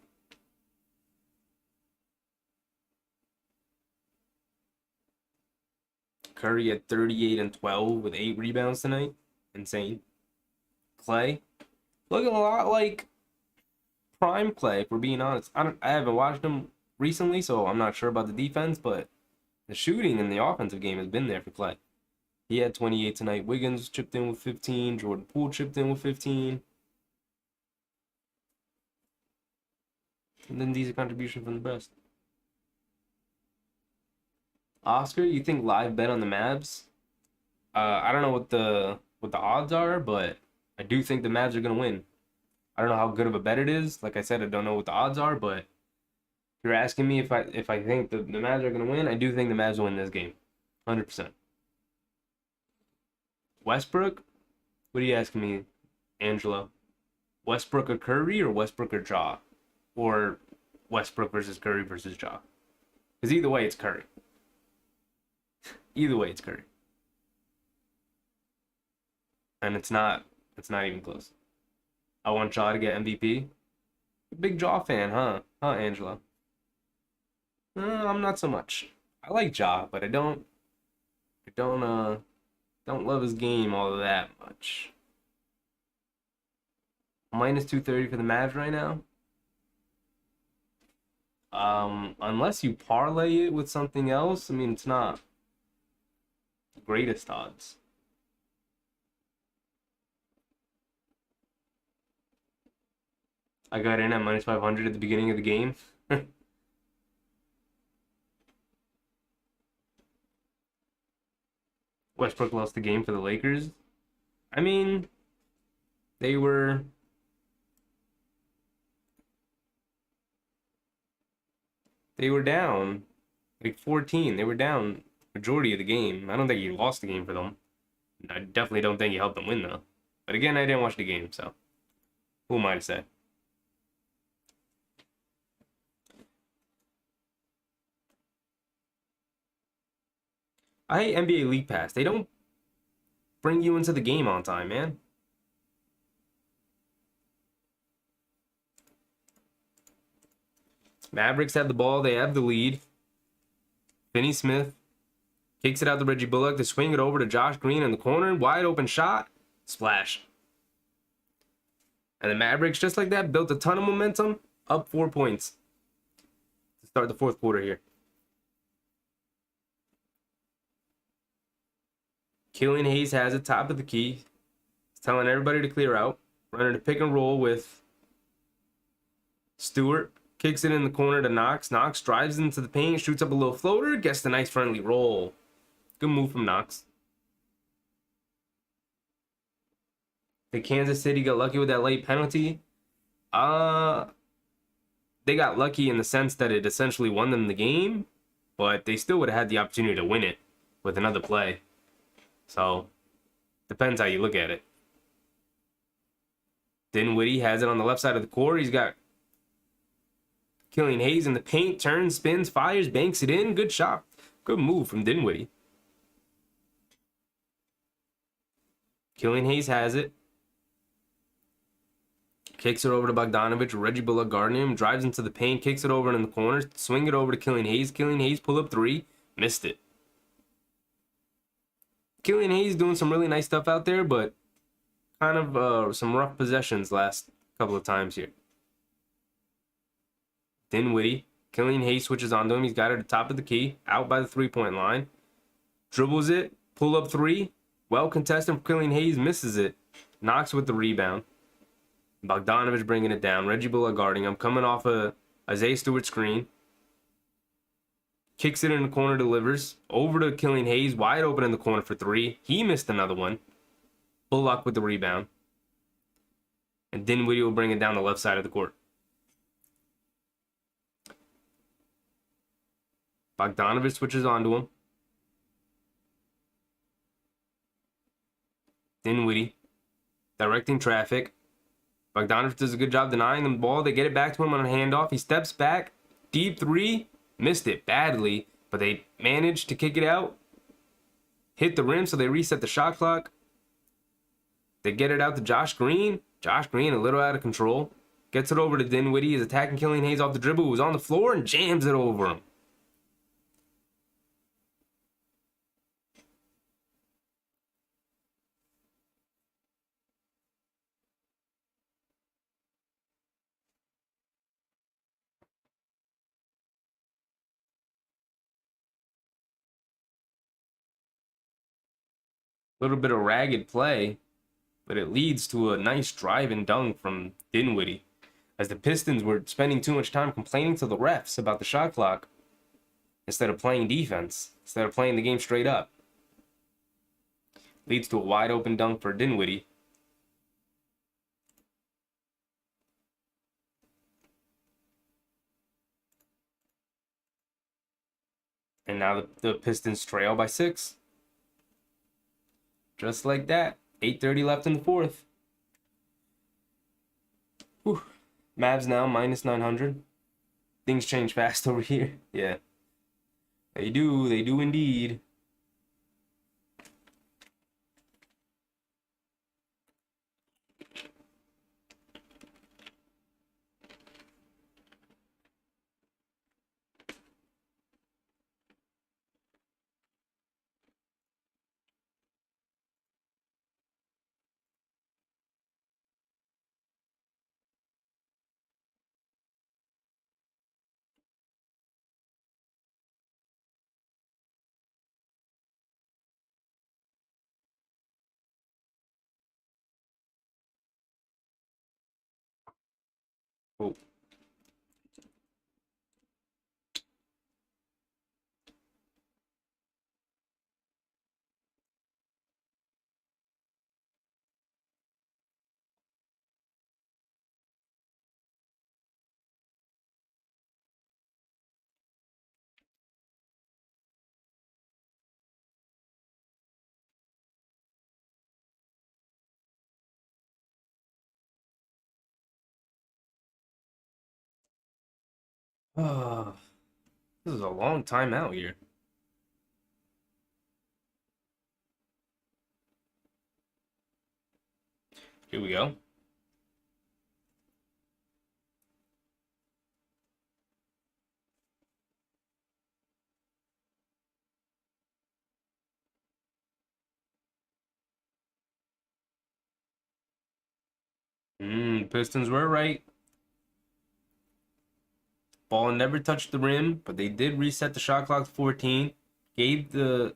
Curry at 38 and 12 with 8 rebounds tonight. Insane. Clay looking a lot like prime Clay, if we're being honest. I haven't watched him recently, so I'm not sure about the defense, but the shooting and the offensive game has been there for Clay. He had 28 tonight. Wiggins chipped in with 15. Jordan Poole chipped in with 15. And then these are contributions from the best. Oscar, you think live bet on the Mavs? I don't know what the odds are, but I do think the Mavs are gonna win. I don't know how good of a bet it is. Like I said, I don't know what the odds are, but if you're asking me if I think the Mavs are gonna win, I do think the Mavs will win this game, 100%. Westbrook, what are you asking me, Angelo? Westbrook or Curry or Westbrook or Ja, or Westbrook versus Curry versus Ja? Because either way, it's Curry. Either way, it's Curry, and it's not even close. I want Ja to get MVP. Big Ja fan, huh? Huh, Angelo? I'm not so much. I like Ja, but I don't love his game all that much. Minus 230 for the Mavs right now. Unless you parlay it with something else, I mean, it's not the greatest odds. I got in at minus 500 at the beginning of the game. Westbrook lost the game for the Lakers. I mean, they were down like 14. They were down majority of the game. I don't think he lost the game for them. I definitely don't think he helped them win though. But again, I didn't watch the game, so who am I to say? I hate NBA League Pass. They don't bring you into the game on time, man. Mavericks have the ball. They have the lead. Finney Smith kicks it out to Reggie Bullock to swing it over to Josh Green in the corner. Wide open shot. Splash. And the Mavericks, just like that, built a ton of momentum. Up 4 points to start the fourth quarter here. Killian Hayes has it, top of the key. He's telling everybody to clear out. Running a pick and roll with Stewart. Kicks it in the corner to Knox. Knox drives into the paint, shoots up a little floater, gets the nice friendly roll. Good move from Knox. The Kansas City got lucky with that late penalty. They got lucky in the sense that it essentially won them the game, but they still would have had the opportunity to win it with another play. So, depends how you look at it. Dinwiddie has it on the left side of the court. He's got Killian Hayes in the paint, turns, spins, fires, banks it in. Good shot. Good move from Dinwiddie. Killian Hayes has it. Kicks it over to Bogdanovic. Reggie Bullock guarding him. Drives into the paint. Kicks it over in the corner. Swing it over to Killian Hayes. Killian Hayes pull up three. Missed it. Killian Hayes doing some really nice stuff out there, but kind of some rough possessions last couple of times here. Dinwiddie. Killian Hayes switches onto him. He's got it at the top of the key. Out by the three-point line. Dribbles it. Pull up three. Well contested from Killian Hayes. Misses it. Knocks with the rebound. Bogdanovic bringing it down. Reggie Bullock guarding him. Coming off a Isaiah Stewart screen. Kicks it in the corner, delivers. Over to Killian Hayes. Wide open in the corner for three. He missed another one. Bullock with the rebound. And Dinwiddie will bring it down the left side of the court. Bogdanovic switches onto him. Dinwiddie directing traffic. Bogdanovic does a good job denying them the ball. They get it back to him on a handoff. He steps back. Deep three. Missed it badly, but they managed to kick it out. Hit the rim, so they reset the shot clock. They get it out to Josh Green. Josh Green a little out of control. Gets it over to Dinwiddie. He's attacking Killian Hayes off the dribble, who was on the floor, and jams it over him. Little bit of ragged play, but it leads to a nice drive and dunk from Dinwiddie, as the Pistons were spending too much time complaining to the refs about the shot clock instead of playing defense, instead of playing the game straight up. Leads to a wide open dunk for Dinwiddie. And now the Pistons trail by 6. Just like that. 8:30 left in the fourth. Whew. Mavs now minus 900. Things change fast over here. Yeah. They do. They do indeed. Oh. Oh. This is a long time out here. Here we go. Pistons were right. Ball never touched the rim, but they did reset the shot clock to 14. Gave the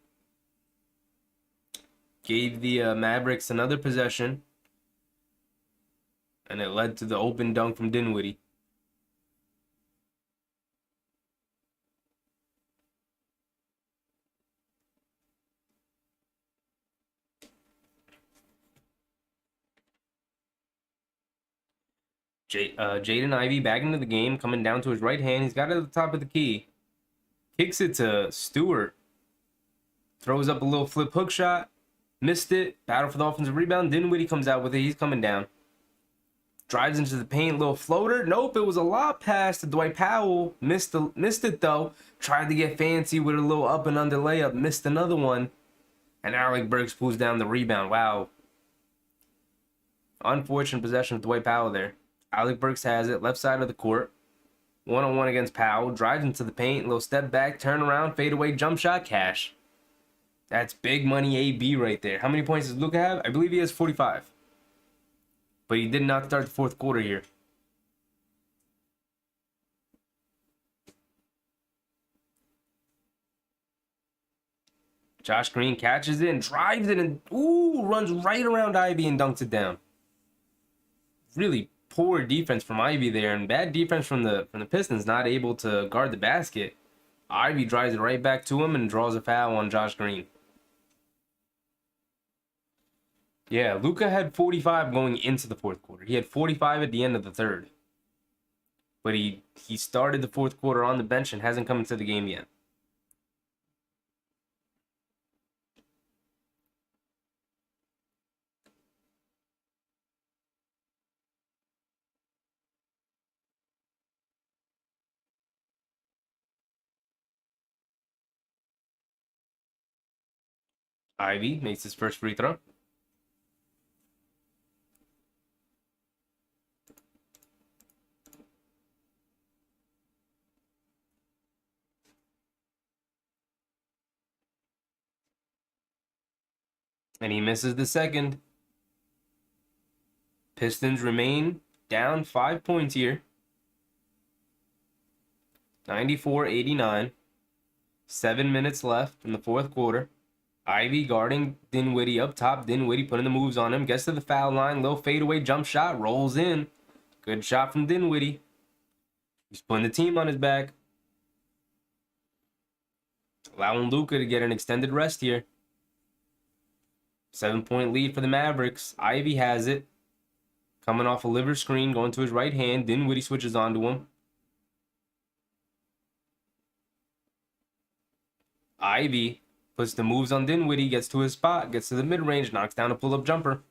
Mavericks another possession, and it led to the open dunk from Dinwiddie. Jaden Ivey back into the game, coming down to his right hand. He's got it at the top of the key. Kicks it to Stewart. Throws up a little flip hook shot. Missed it. Battle for the offensive rebound. Dinwiddie comes out with it. He's coming down. Drives into the paint. Little floater. Nope, it was a lob pass to Dwight Powell. Missed it though. Tried to get fancy with a little up and under layup. Missed another one. And Alec Burks pulls down the rebound. Wow. Unfortunate possession of Dwight Powell there. Alec Burks has it, left side of the court. 1-on-1 against Powell. Drives into the paint. Little step back, turn around, fade away, jump shot, cash. That's big money AB right there. How many points does Luka have? I believe he has 45. But he did not start the fourth quarter here. Josh Green catches it and drives it and runs right around Ivy and dunks it down. Really poor defense from Ivy there, and bad defense from the Pistons, not able to guard the basket. Ivy drives it right back to him and draws a foul on Josh Green. Yeah, Luka had 45 going into the fourth quarter. He had 45 at the end of the third. But he started the fourth quarter on the bench and hasn't come into the game yet. Ivy makes his first free throw. And he misses the second. Pistons remain down 5 points here. 94-89. 7 minutes left in the fourth quarter. Ivy guarding Dinwiddie up top. Dinwiddie putting the moves on him. Gets to the foul line. Little fadeaway jump shot. Rolls in. Good shot from Dinwiddie. He's putting the team on his back. Allowing Luka to get an extended rest here. 7-point lead for the Mavericks. Ivy has it. Coming off a liver screen. Going to his right hand. Dinwiddie switches onto him. Ivy puts the moves on Dinwiddie, gets to his spot, gets to the mid-range, knocks down a pull-up jumper.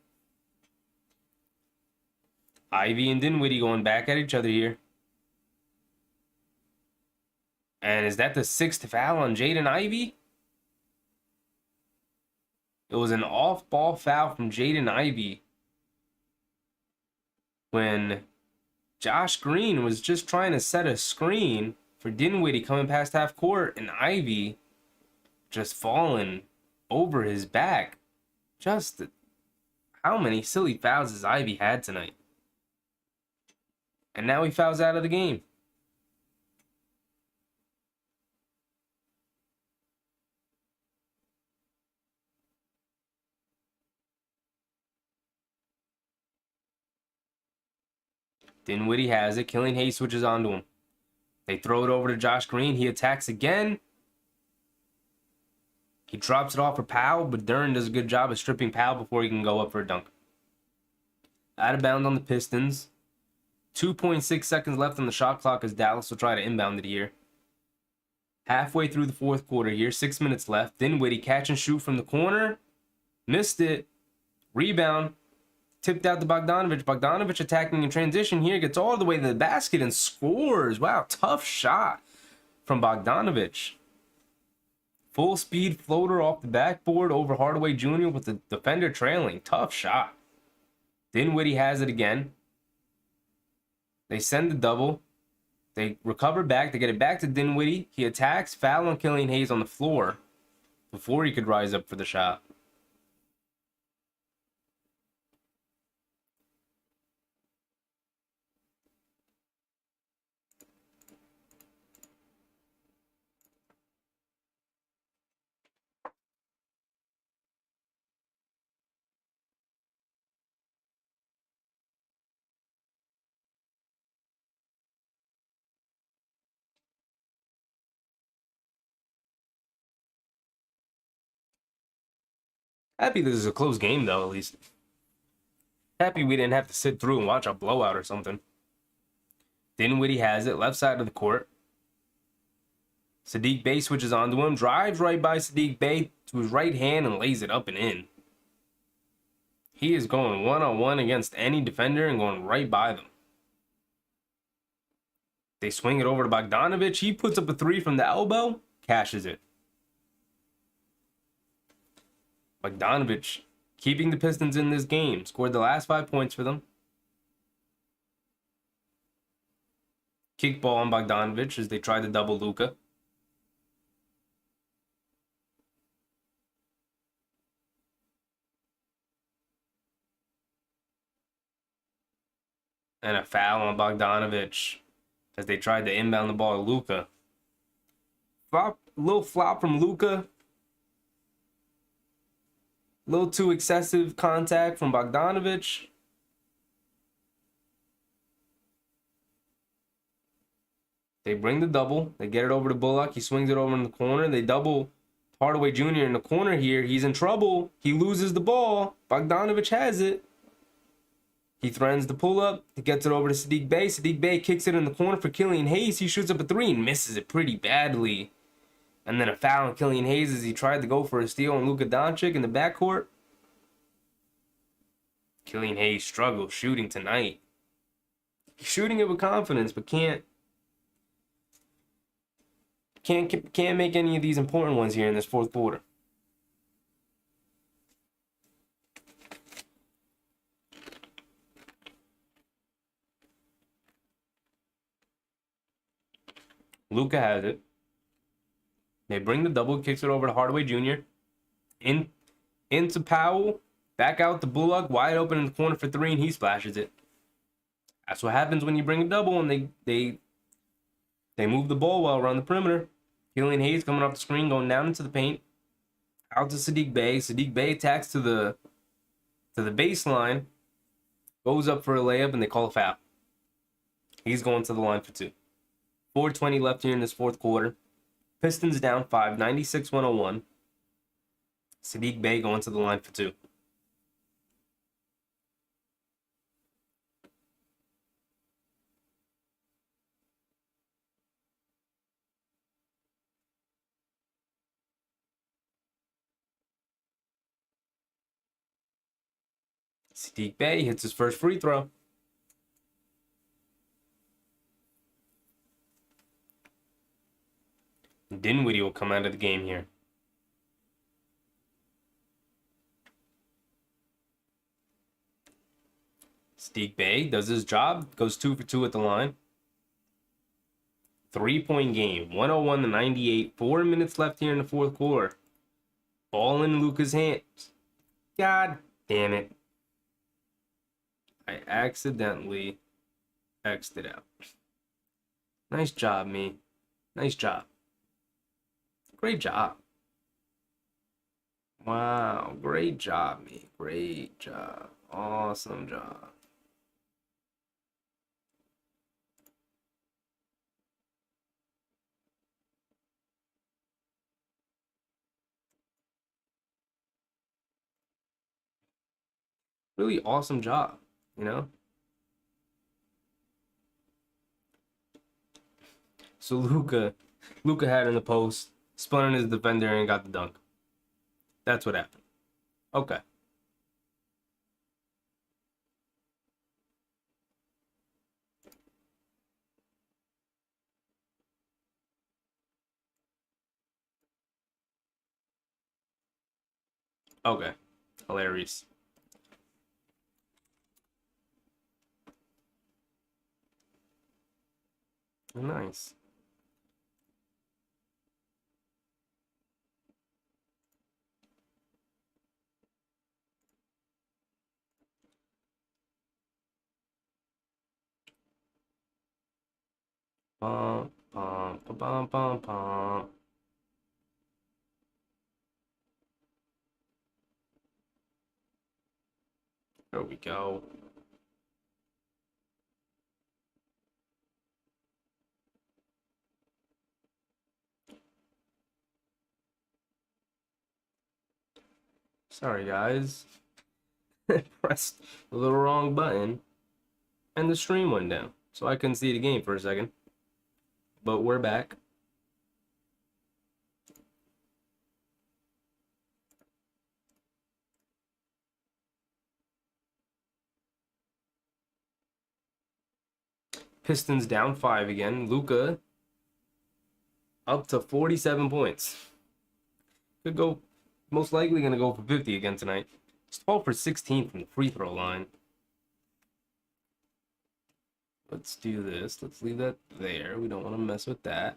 Ivy and Dinwiddie going back at each other here. And is that the 6th foul on Jaden Ivey? It was an off-ball foul from Jaden Ivey when Josh Green was just trying to set a screen for Dinwiddie coming past half court, and Ivy just falling over his back. Just how many silly fouls has Ivy had tonight? And now he fouls out of the game. Dinwiddie has it. Killian Hayes switches onto him. They throw it over to Josh Green. He attacks again. He drops it off for Powell, but Duren does a good job of stripping Powell before he can go up for a dunk. Out of bounds on the Pistons. 2.6 seconds left on the shot clock as Dallas will try to inbound it here. Halfway through the fourth quarter here, 6 minutes left. Dinwiddie catch and shoot from the corner. Missed it. Rebound. Tipped out to Bogdanovic. Bogdanovic attacking in transition here. Gets all the way to the basket and scores. Wow, tough shot from Bogdanovic. Full speed floater off the backboard over Hardaway Jr. with the defender trailing. Tough shot. Dinwiddie has it again. They send the double. They recover back. They get it back to Dinwiddie. He attacks. Foul on Killian Hayes on the floor before he could rise up for the shot. Happy this is a close game, though, at least. Happy we didn't have to sit through and watch a blowout or something. Dinwiddie has it, left side of the court. Saddiq Bey switches onto him, drives right by Saddiq Bey to his right hand and lays it up and in. He is going one-on-one against any defender and going right by them. They swing it over to Bogdanovic. He puts up a three from the elbow, cashes it. Bogdanovic keeping the Pistons in this game. Scored the last 5 points for them. Kick ball on Bogdanovic as they try to double Luka. And a foul on Bogdanovic as they tried to inbound the ball to Luka. Little flop from Luka. A little too excessive contact from Bogdanovic. They bring the double. They get it over to Bullock. He swings it over in the corner. They double Hardaway Jr. in the corner here. He's in trouble. He loses the ball. Bogdanovic has it. He threatens the pull-up. He gets it over to Saddiq Bey. Saddiq Bey kicks it in the corner for Killian Hayes. He shoots up a three and misses it pretty badly. And then a foul on Killian Hayes as he tried to go for a steal on Luka Doncic in the backcourt. Killian Hayes struggles shooting tonight. He's shooting it with confidence, but can't make any of these important ones here in this fourth quarter. Luka has it. They bring the double, kicks it over to Hardaway Jr. Into Powell, back out to Bullock, wide open in the corner for three, and he splashes it. That's what happens when you bring a double and they move the ball well around the perimeter. Killian Hayes coming off the screen, going down into the paint. Out to Saddiq Bey. Saddiq Bey attacks to the baseline, goes up for a layup, and they call a foul. He's going to the line for two. 4:20 left here in this fourth quarter. Pistons down 5, 96-101. Saddiq Bey going to the line for two. Sadiq Bey hits his first free throw. Dinwiddie will come out of the game here. Sadiq Bey does his job, goes 2 for 2 at the line. 3-point game, 101-98. 4 minutes left here in the fourth quarter. Ball in Luka's hands. God damn it. I accidentally X'd it out. Nice job, me. Nice job. Great job. Wow, great job, me. Great job. Awesome job. Really awesome job, you know? So Luka had in the post, spun on his defender and got the dunk. That's what happened. Okay. Okay. Hilarious. Nice. Bum, bum, bum, bum, bum. There we go. Sorry, guys. Pressed the little wrong button, and the stream went down. So I couldn't see the game for a second. But we're back. Pistons down 5 again. Luka up to 47 points. Could go, most likely going to go for 50 again tonight. It's 12 for 16 from the free throw line. Let's do this. Let's leave that there. We don't want to mess with that.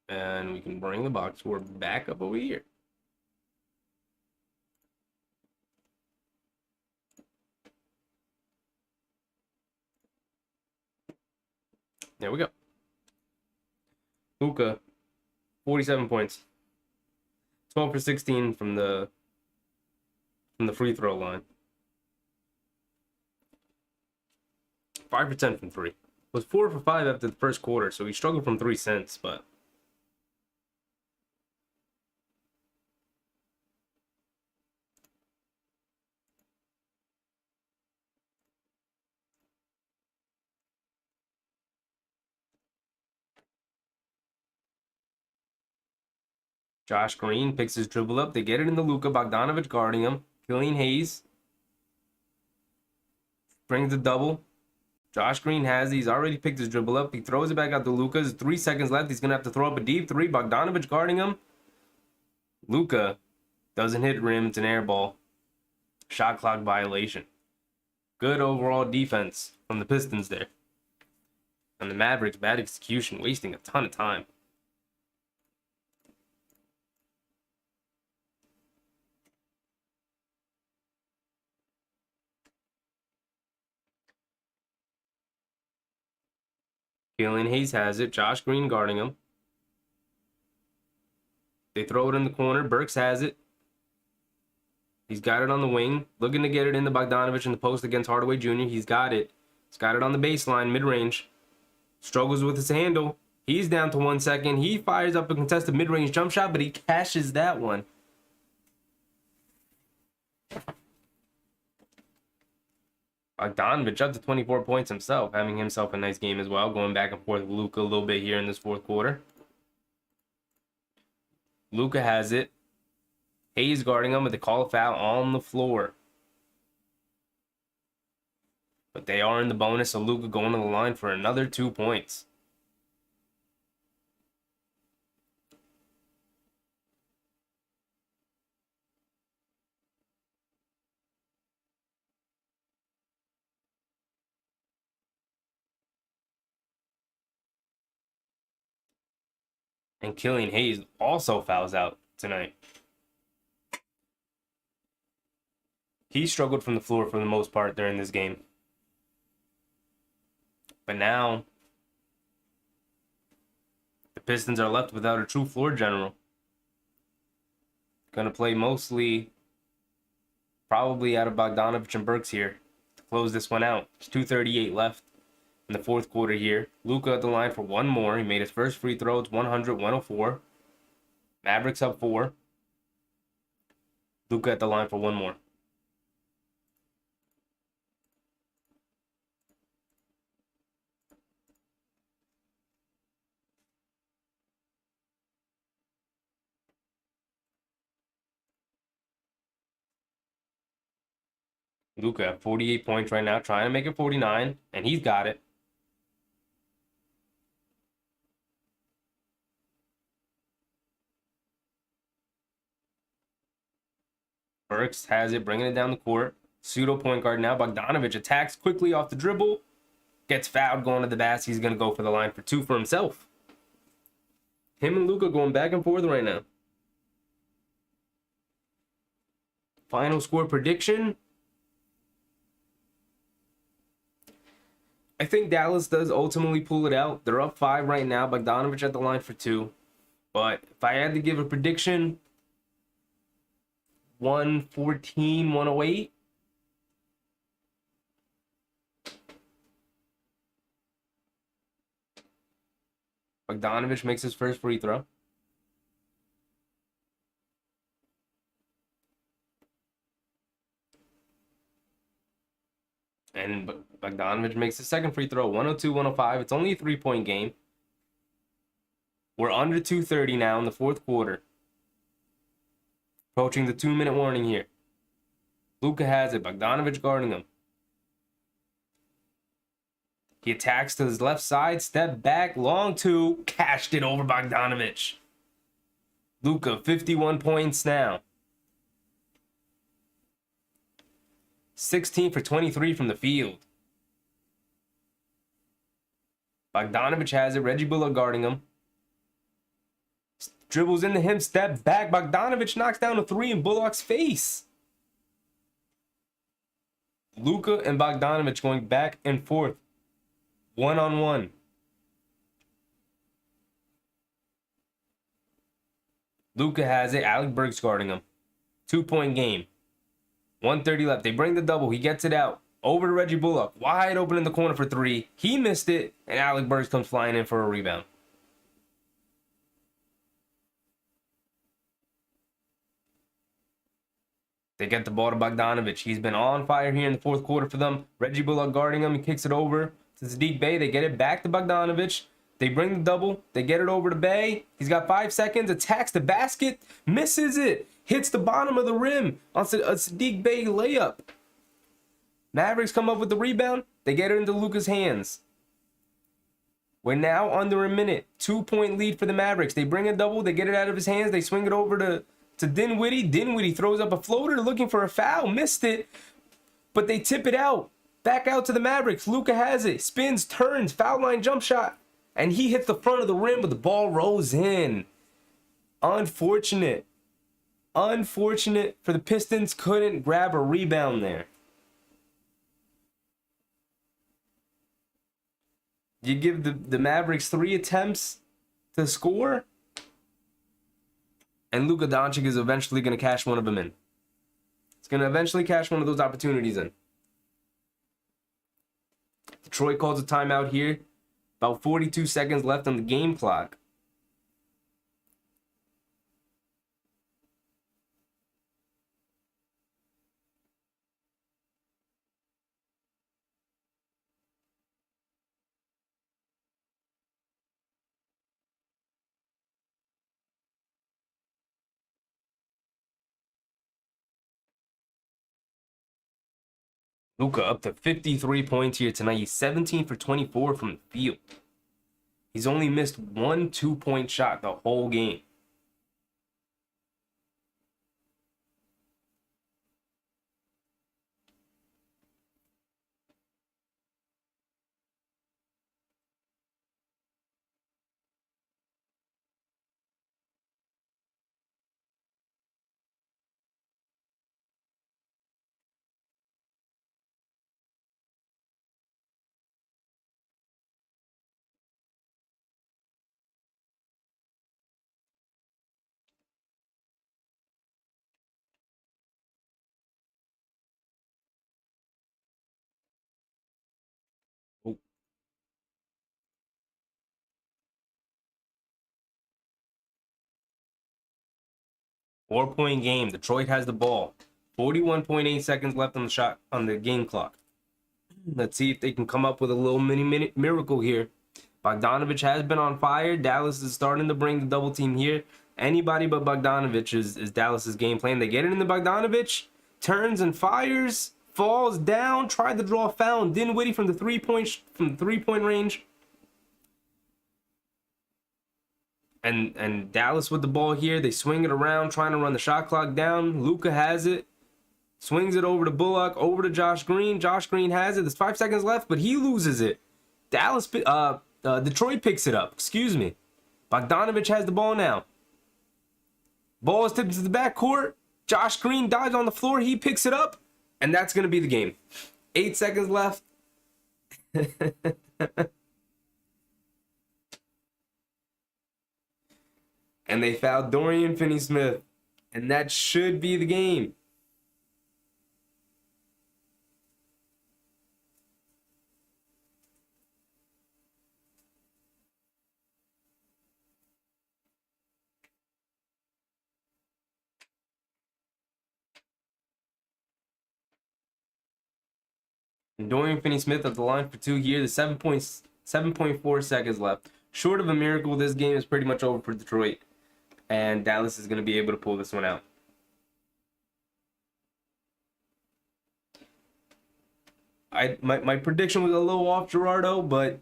And we can bring the box score back up over here. There we go. Luka, 47 points. 12 for 16 from the free throw line. 5 for 10 from 3. Was 4 for 5 after the first quarter, so he struggled from 3 cents, but Josh Green picks his dribble up. They get it into Luka. Bogdanovic guarding him. Killian Hayes brings the double. Josh Green has it. He's already picked his dribble up. He throws it back out to Luka. There's 3 seconds left. He's going to have to throw up a deep 3. Bogdanovic guarding him. Luka doesn't hit rim. It's an air ball. Shot clock violation. Good overall defense from the Pistons there. And the Mavericks, bad execution, wasting a ton of time. Killian Hayes has it. Josh Green guarding him. They throw it in the corner. Burks has it. He's got it on the wing. Looking to get it into Bogdanovic in the post against Hardaway Jr. He's got it. He's got it on the baseline, mid-range. Struggles with his handle. He's down to 1 second. He fires up a contested mid-range jump shot, but he cashes that one. Bogdanovic up to 24 points himself, having himself a nice game as well, going back and forth with Luka a little bit here in this fourth quarter. Luka has it. Hayes guarding him, but they call a foul on the floor. But they are in the bonus, so Luka going to the line for another 2 points. And Killian Hayes also fouls out tonight. He struggled from the floor for the most part during this game. But now, the Pistons are left without a true floor general. Going to play mostly, probably out of Bogdanovich and Burks here to close this one out. There's 2:38 left in the fourth quarter here. Luka at the line for one more. He made his first free throw. It's 100-104. Mavericks up 4. Luka at the line for one more. Luka at 48 points right now, trying to make it 49, and he's got it. Burks has it, bringing it down the court. Pseudo point guard now. Bogdanovich attacks quickly off the dribble. Gets fouled going to the basket. He's going to go for the line for 2 for himself. Him and Luka going back and forth right now. Final score prediction. I think Dallas does ultimately pull it out. They're up 5 right now. Bogdanovich at the line for 2. But if I had to give a prediction, 114, 108. Bogdanovich makes his first free throw. And Bogdanovich makes his second free throw, 102-105. It's only a 3-point game. We're under 2:30 now in the fourth quarter. Approaching the 2-minute warning here. Luka has it. Bogdanovich guarding him. He attacks to his left side. Step back. Long 2. Cashed it over Bogdanovich. Luka, 51 points now. 16 for 23 from the field. Bogdanovich has it. Reggie Bullock guarding him. Dribbles into him. Step back. Bogdanovich knocks down a 3 in Bullock's face. Luka and Bogdanovich going back and forth. 1-on-1. Luka has it. Alec Burks guarding him. 2-point game. 1:30 left. They bring the double. He gets it out. Over to Reggie Bullock. Wide open in the corner for 3. He missed it. And Alec Burks comes flying in for a rebound. They get the ball to Bogdanovich. He's been on fire here in the fourth quarter for them. Reggie Bullock guarding him. He kicks it over to Sadiq Bey. They get it back to Bogdanovich. They bring the double. They get it over to Bey. He's got 5 seconds. Attacks the basket. Misses it. Hits the bottom of the rim on a Sadiq Bey layup. Mavericks come up with the rebound. They get it into Luka's hands. We're now under a minute. 2-point lead for the Mavericks. They bring a double. They get it out of his hands. They swing it over to Dinwiddie. Dinwiddie throws up a floater looking for a foul. Missed it. But they tip it out. Back out to the Mavericks. Luka has it. Spins, turns, foul line jump shot. And he hits the front of the rim, but the ball rolls in. Unfortunate. Unfortunate for the Pistons. Couldn't grab a rebound there. You give the Mavericks 3 attempts to score. And Luka Doncic is eventually going to cash one of them in. It's going to eventually cash one of those opportunities in. Detroit calls a timeout here. About 42 seconds left on the game clock. Luka up to 53 points here tonight. He's 17 for 24 from the field. He's only missed one 2-point shot the whole game. Oh. 4-point game. Detroit has the ball. 41.8 seconds left on the game clock. Let's see if they can come up with a little mini miracle here. Bogdanovich has been on fire. Dallas is starting to bring the double team here. Anybody but Bogdanovich is Dallas's game plan. They get it in the Bogdanovich, turns and fires, falls down, tried to draw a foul, and Dinwiddie from the three-point range. And Dallas with the ball here. They swing it around, trying to run the shot clock down. Luka has it. Swings it over to Bullock, over to Josh Green. Josh Green has it. There's 5 seconds left, but he loses it. Detroit picks it up. Excuse me. Bogdanovich has the ball now. Ball is tipped to the backcourt. Josh Green dives on the floor. He picks it up, and that's going to be the game. 8 seconds left. And they fouled Dorian Finney-Smith, and that should be the game. And Dorian Finney-Smith at the line for 2 here. There's 7.4 seconds left. Short of a miracle, this game is pretty much over for Detroit. And Dallas is going to be able to pull this one out. My prediction was a little off, Gerardo, but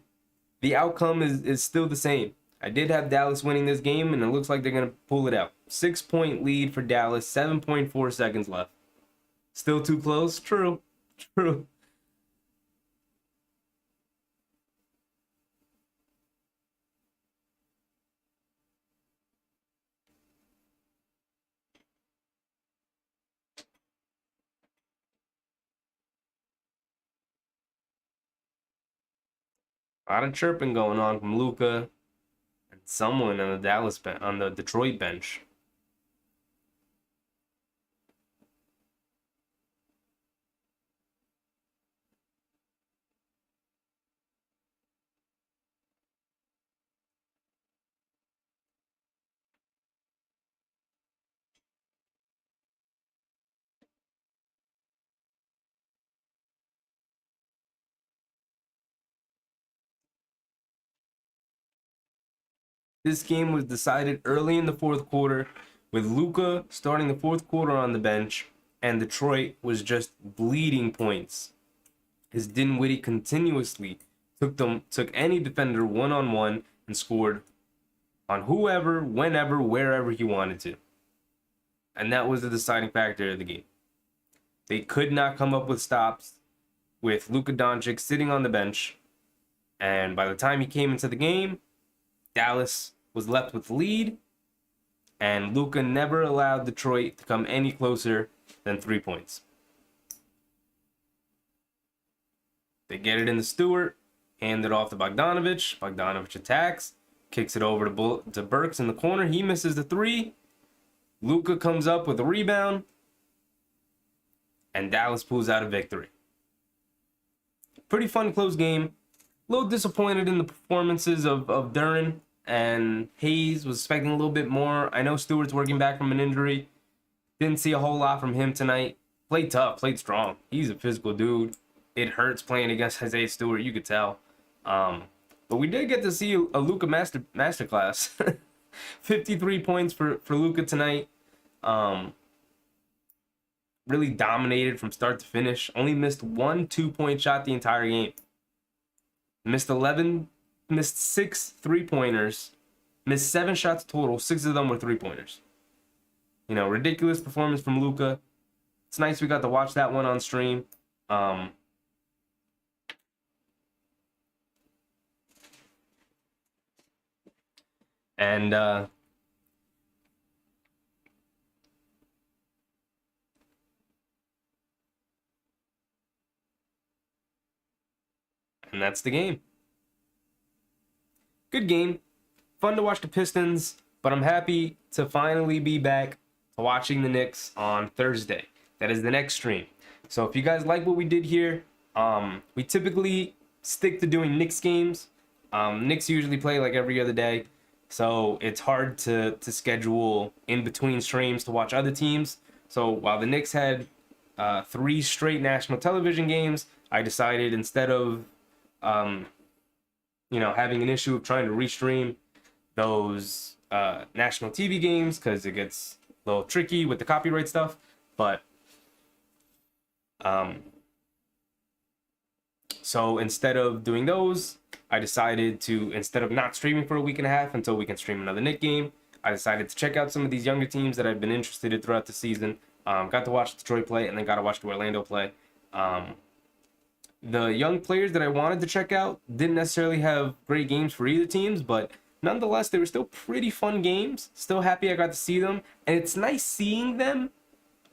the outcome is still the same. I did have Dallas winning this game, and it looks like they're going to pull it out. 6-point lead for Dallas, 7.4 seconds left. Still too close? True. True. A lot of chirping going on from Luka and someone on the Detroit bench. This game was decided early in the fourth quarter, with Luka starting the fourth quarter on the bench, and Detroit was just bleeding points. His Dinwiddie continuously took any defender one-on-one and scored on whoever, whenever, wherever he wanted to. And that was the deciding factor of the game. They could not come up with stops with Luka Doncic sitting on the bench, and by the time he came into the game, Dallas was left with the lead, and Luka never allowed Detroit to come any closer than 3 points. They get it in the Stewart, hand it off to Bogdanovich. Bogdanovich attacks, kicks it over to Burks in the corner. He misses the 3. Luka comes up with a rebound, and Dallas pulls out a victory. Pretty fun, close game. A little disappointed in the performances of Duren and Hayes. Was expecting a little bit more. I know Stewart's working back from an injury. Didn't see a whole lot from him tonight. Played tough, played strong. He's a physical dude. It hurts playing against Isaiah Stewart, you could tell. But we did get to see a Luka masterclass. 53 points for Luka tonight. really dominated from start to finish. Only missed 1 2-point shot the entire game. Missed 6 3-pointers. Missed 7 shots total. 6 of them were 3-pointers. You know, ridiculous performance from Luka. It's nice we got to watch that one on stream. And that's the game. Good game. Fun to watch the Pistons, but I'm happy to finally be back to watching the Knicks on Thursday. That is the next stream. So if you guys like what we did here, we typically stick to doing Knicks games. Knicks usually play like every other day, so it's hard to schedule in between streams to watch other teams. So while the Knicks had 3 straight national television games, I decided instead of having an issue of trying to restream those national TV games, because it gets a little tricky with the copyright stuff, but so instead of doing those, I decided to, instead of not streaming for a week and a half until we can stream another Knick game, I decided to check out some of these younger teams that I've been interested in throughout the season. Got to watch Detroit play, and then got to watch the Orlando play. The young players that I wanted to check out didn't necessarily have great games for either teams, but nonetheless, they were still pretty fun games. Still happy I got to see them. And it's nice seeing them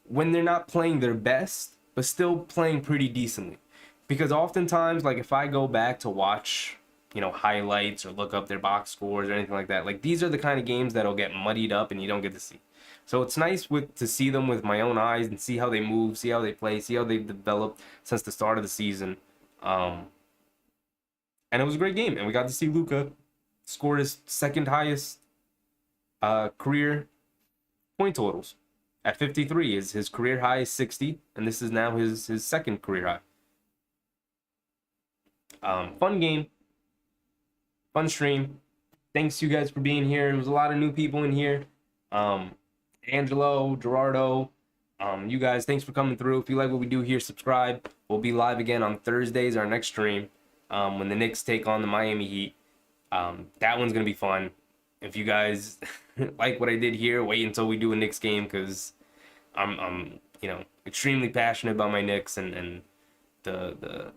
when they're not playing their best, but still playing pretty decently. Because oftentimes, like if I go back to watch, highlights or look up their box scores or anything like that, like these are the kind of games that'll get muddied up and you don't get to see. So it's nice to see them with my own eyes and see how they move, see how they play, see how they've developed since the start of the season. And it was a great game. And we got to see Luka score his second highest career point totals at 53. His career high is 60, and this is now his second career high. Fun game. Fun stream. Thanks you guys for being here. There was a lot of new people in here. Angelo, Gerardo, you guys, thanks for coming through. If you like what we do here, subscribe. We'll be live again on Thursdays, our next stream, when the Knicks take on the Miami Heat. That one's going to be fun. If you guys like what I did here, wait until we do a Knicks game, because I'm extremely passionate about my Knicks, and the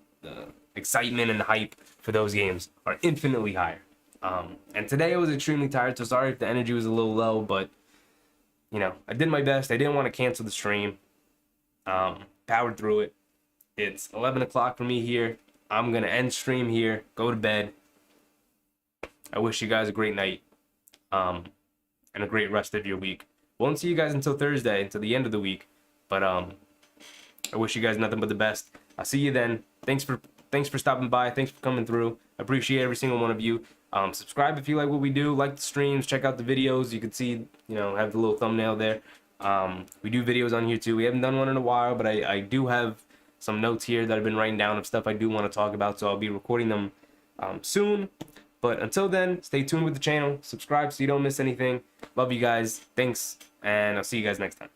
excitement and the hype for those games are infinitely higher. And today I was extremely tired, so sorry if the energy was a little low, but I did my best. I didn't want to cancel the stream. Powered through it. It's 11 o'clock for me here. I'm going to end stream here, go to bed. I wish you guys a great night, and a great rest of your week. Won't see you guys until Thursday, until the end of the week, but I wish you guys nothing but the best. I'll see you then. Thanks for stopping by. Thanks for coming through. I appreciate every single one of you. Subscribe if you like what we do. Like the streams. Check out the videos. You can see, have the little thumbnail there. We do videos on here too. We haven't done one in a while, but I do have some notes here that I've been writing down of stuff I do want to talk about, so I'll be recording them soon. But until then, stay tuned with the channel. Subscribe so you don't miss anything. Love you guys. Thanks, and I'll see you guys next time.